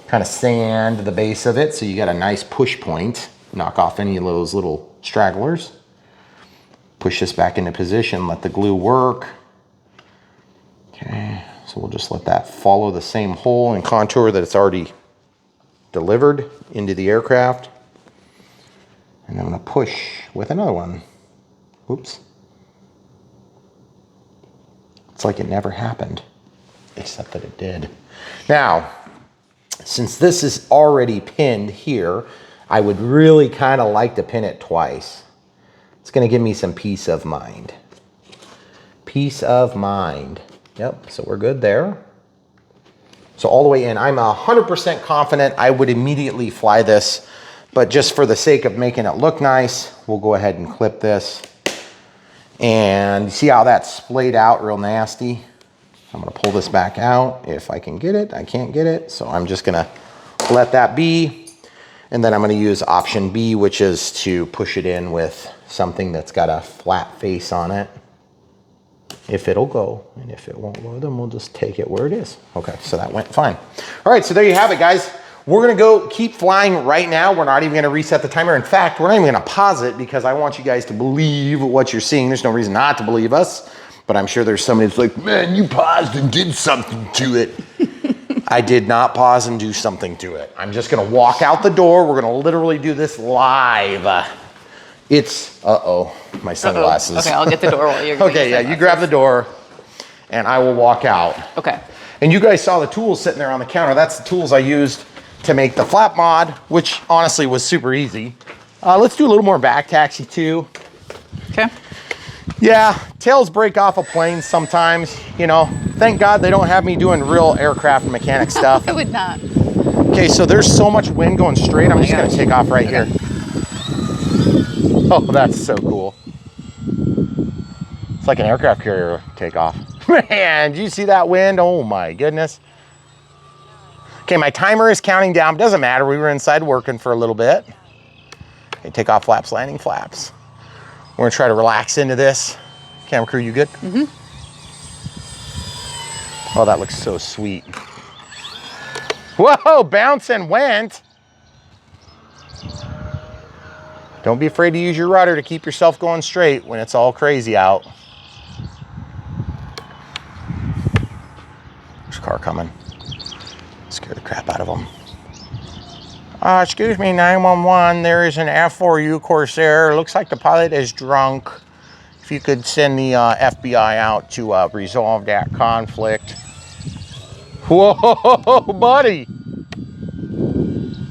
Kind of sand the base of it so you got a nice push point. Knock off any of those little stragglers. Push this back into position, let the glue work. Okay, so we'll just let that follow the same hole and contour that it's already delivered into the aircraft. And I'm gonna push with another one. Oops. It's like it never happened, except that it did. Now, since this is already pinned here, I would really kind of like to pin it twice. It's gonna give me some peace of mind. Peace of mind. Yep, so we're good there. So all the way in, I'm 100% confident I would immediately fly this, but just for the sake of making it look nice, we'll go ahead and clip this. And see how that's splayed out real nasty? I'm gonna pull this back out if I can get it. I can't get it, so I'm just gonna let that be. And then I'm gonna use option B, which is to push it in with something that's got a flat face on it. If it'll go, and if it won't go, then we'll just take it where it is. Okay, so that went fine. All right, so there you have it, guys. We're gonna go keep flying right now. We're not even gonna reset the timer. In fact, we're not even gonna pause it because I want you guys to believe what you're seeing. There's no reason not to believe us, but I'm sure there's somebody that's like, man, you paused and did something to it. I did not pause and do something to it. I'm just gonna walk out the door. We're gonna literally do this live. It's, my sunglasses. Okay, I'll get the door while you're Okay, yeah, you grab the door and I will walk out. Okay. And you guys saw the tools sitting there on the counter. That's the tools I used to make the flap mod, which honestly was super easy. Let's do a little more back taxi too. Okay. Yeah, tails break off of planes sometimes, you know. Thank God they don't have me doing real aircraft mechanic stuff. I would not. Okay, so there's so much wind going straight. I'm just gonna take off right here. Oh, that's so cool. It's like an aircraft carrier takeoff. Man, did you see that wind? Oh my goodness. Okay, my timer is counting down. Doesn't matter, we were inside working for a little bit. Okay, take off flaps, landing flaps. We're gonna try to relax into this. Camera crew, you good? Mm-hmm. Oh, that looks so sweet. Whoa, bounce and went. Don't be afraid to use your rudder to keep yourself going straight when it's all crazy out. There's a car coming. Scare the crap out of them. Excuse me, 911. There is an F4U Corsair. Looks like the pilot is drunk. If if you could send the FBI out to resolve that conflict. Whoa, buddy.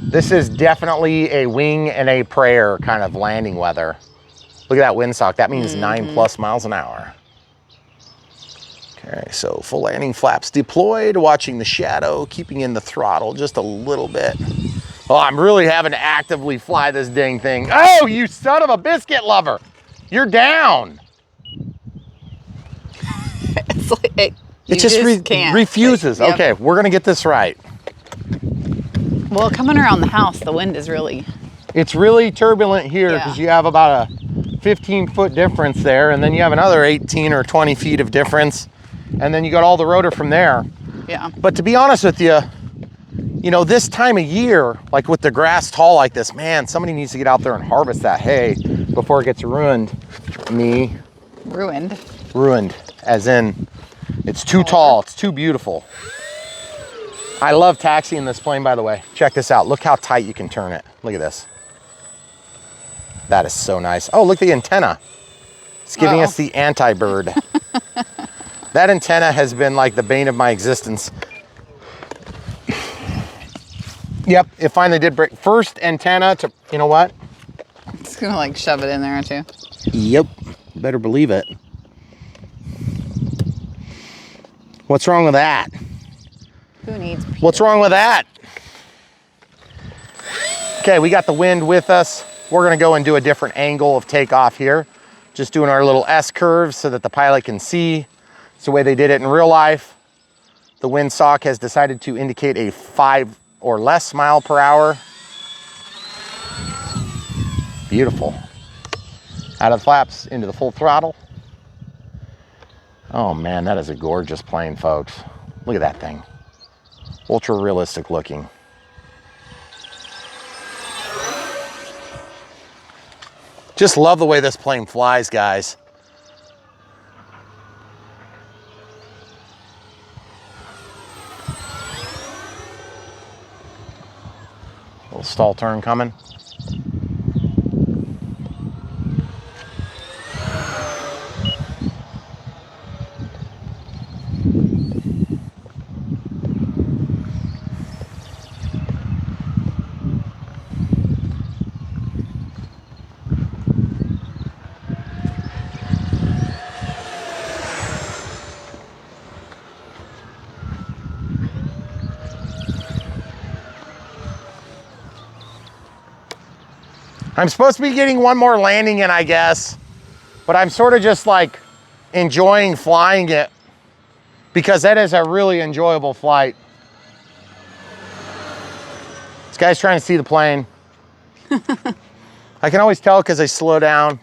This is definitely a wing and a prayer kind of landing weather. Look at that windsock. That means 9+ miles an hour. Okay, so full landing flaps deployed, watching the shadow, keeping in the throttle just a little bit. Oh, I'm really having to actively fly this dang thing. Oh, you son of a biscuit lover. You're down. It's like It just can't. refuses. Yep. Okay, we're gonna get this right. Well, coming around the house, the wind is really... It's really turbulent here because you have about a 15-foot difference there, and then you have another 18 or 20 feet of difference, and then you got all the rotor from there. Yeah. But to be honest with you, you know, this time of year, like with the grass tall like this, man, somebody needs to get out there and harvest that hay before it gets ruined. Ruined, as in it's too tall, it's too beautiful. I love taxiing this plane, by the way. Check this out. Look how tight you can turn it. Look at this. That is so nice. Oh, look at the antenna. It's giving us the anti-bird. That antenna has been like the bane of my existence. Yep, it finally did break. First antenna to, you know what? It's gonna like shove it in there, aren't you? Yep, better believe it. What's wrong with that? Who needs Peter? What's wrong with that? Okay, we got the wind with us. We're gonna go and do a different angle of takeoff here. Just doing our little S curve so that the pilot can see. It's the way they did it in real life. The windsock has decided to indicate a 5 or less mile per hour. Beautiful. Out of the flaps, into the full throttle. Oh man, that is a gorgeous plane, folks. Look at that thing. Ultra realistic looking. Just love the way this plane flies, guys. Little stall turn coming. I'm supposed to be getting one more landing in, I guess, but I'm sort of just like enjoying flying it because that is a really enjoyable flight. This guy's trying to see the plane. I can always tell because I slow down.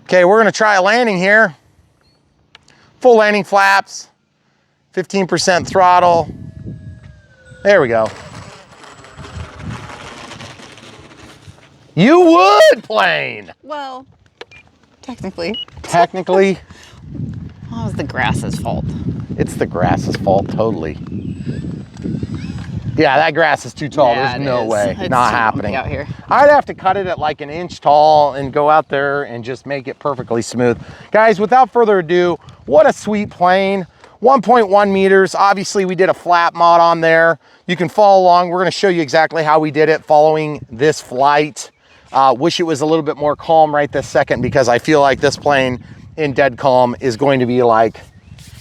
Okay, we're gonna try a landing here. Full landing flaps, 15% throttle. There we go. You would, plane. Well, technically. Technically. Well, it was the grass's fault. It's the grass's fault, totally. Yeah, that grass is too tall. Yeah, There's no way. It's Not too happening. bumpy out here. I'd have to cut it at like 1 inch tall and go out there and just make it perfectly smooth. Guys, without further ado, what a sweet plane. 1.1 meters. Obviously, we did a flap mod on there. You can follow along. We're going to show you exactly how we did it following this flight. Wish it was a little bit more calm right this second because I feel like this plane in dead calm is going to be like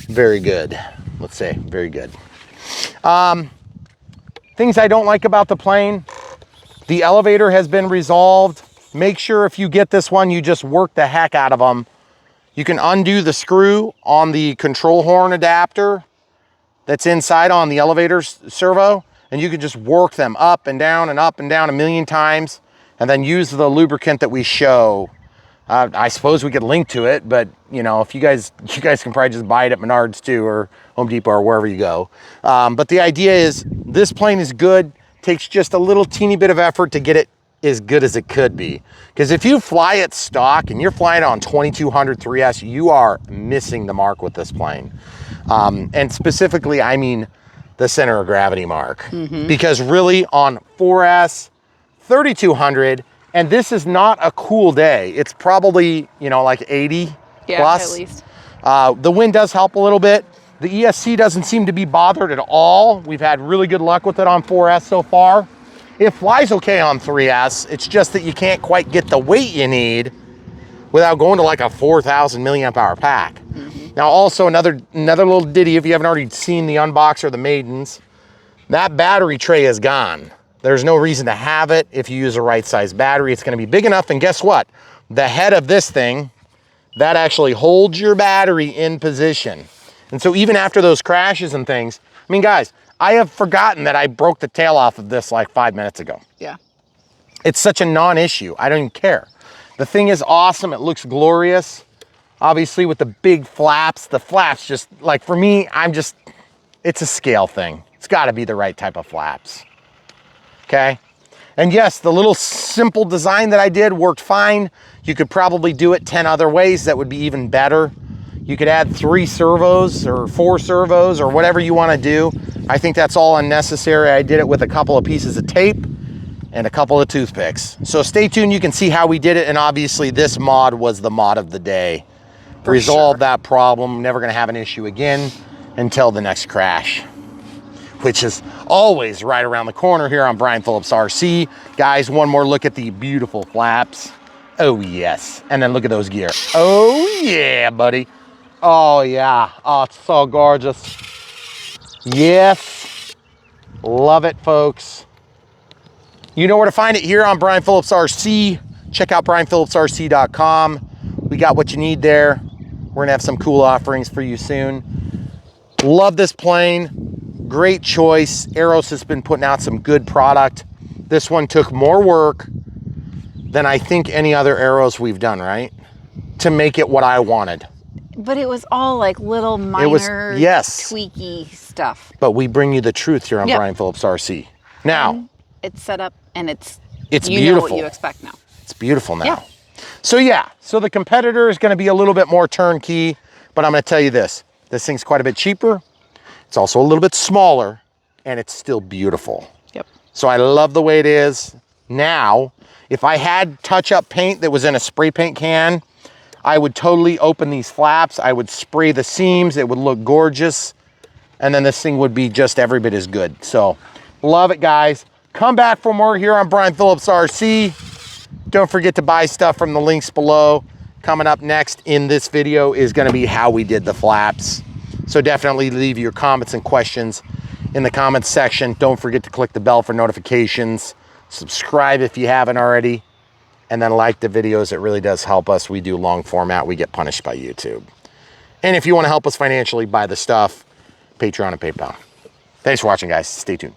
very good. Let's say very good. Things I don't like about the plane. The elevator has been resolved. Make sure if you get this one, you just work the heck out of them. You can undo the screw on the control horn adapter that's inside on the elevator servo, and you can just work them up and down a million times, and then use the lubricant that we show. I suppose we could link to it, but you know, if you guys can probably just buy it at Menards too, or Home Depot, or wherever you go. But the idea is this plane is good. Takes just a little teeny bit of effort to get it as good as it could be. Because if you fly it stock and you're flying on 2200 3S, you are missing the mark with this plane. And specifically, I mean the center of gravity mark. Because really on 4S, 3200, And this is not a cool day. It's probably, you know, like 80 plus. At least. The wind does help a little bit. The ESC doesn't seem to be bothered at all. We've had really good luck with it on 4S so far. It flies okay on 3S. It's just that you can't quite get the weight you need without going to like a 4,000 milliamp hour pack. Mm-hmm. Now also another little ditty, if you haven't already seen the unbox or the Maidens, that battery tray is gone. There's no reason to have it. If you use a right size battery, it's gonna be big enough. And guess what? The head of this thing, that actually holds your battery in position. And so even after those crashes and things, I mean, guys, I have forgotten that I broke the tail off of this like 5 minutes ago. Yeah. It's such a non-issue. I don't even care. The thing is awesome. It looks glorious. Obviously with the big flaps, the flaps just like, for me, it's a scale thing. It's gotta be the right type of flaps. Okay. And yes, the little simple design that I did worked fine. You could probably do it 10 other ways that would be even better. You could add 3 servos or 4 servos or whatever you want to do. I think that's all unnecessary. I did it with a couple of pieces of tape and a couple of toothpicks. So stay tuned. You can see how we did it. And obviously this mod was the mod of the day. Resolve that problem. Never going to have an issue again until the next crash, which is always right around the corner here on Brian Phillips RC. Guys, one more look at the beautiful flaps. Oh yes. And then look at those gear. Oh yeah, buddy. Oh yeah. Oh, it's so gorgeous. Yes. Love it, folks. You know where to find it here on Brian Phillips RC. Check out brianphillipsrc.com. We got what you need there. We're gonna have some cool offerings for you soon. Love this plane. Great choice. Aeros has been putting out some good product. This one took more work than I think any other Aeros we've done, right? To make it what I wanted. But it was all like little minor tweaky stuff. But we bring you the truth here on Brian Phillips RC. Now, and it's set up and it's beautiful. You know what you expect now. It's beautiful now. Yeah. So the competitor is going to be a little bit more turnkey, but I'm going to tell you this. This thing's quite a bit cheaper. It's also a little bit smaller, and it's still beautiful. Yep. So I love the way it is. Now, if I had touch-up paint that was in a spray paint can, I would totally open these flaps. I would spray the seams. It would look gorgeous. And then this thing would be just every bit as good. So love it, guys. Come back for more here on Brian Phillips RC. Don't forget to buy stuff from the links below. Coming up next in this video is going to be how we did the flaps. So definitely leave your comments and questions in the comments section. Don't forget to click the bell for notifications. Subscribe if you haven't already. And then like the videos. It really does help us. We do long format. We get punished by YouTube. And if you want to help us financially, buy the stuff. Patreon and PayPal. Thanks for watching, guys. Stay tuned.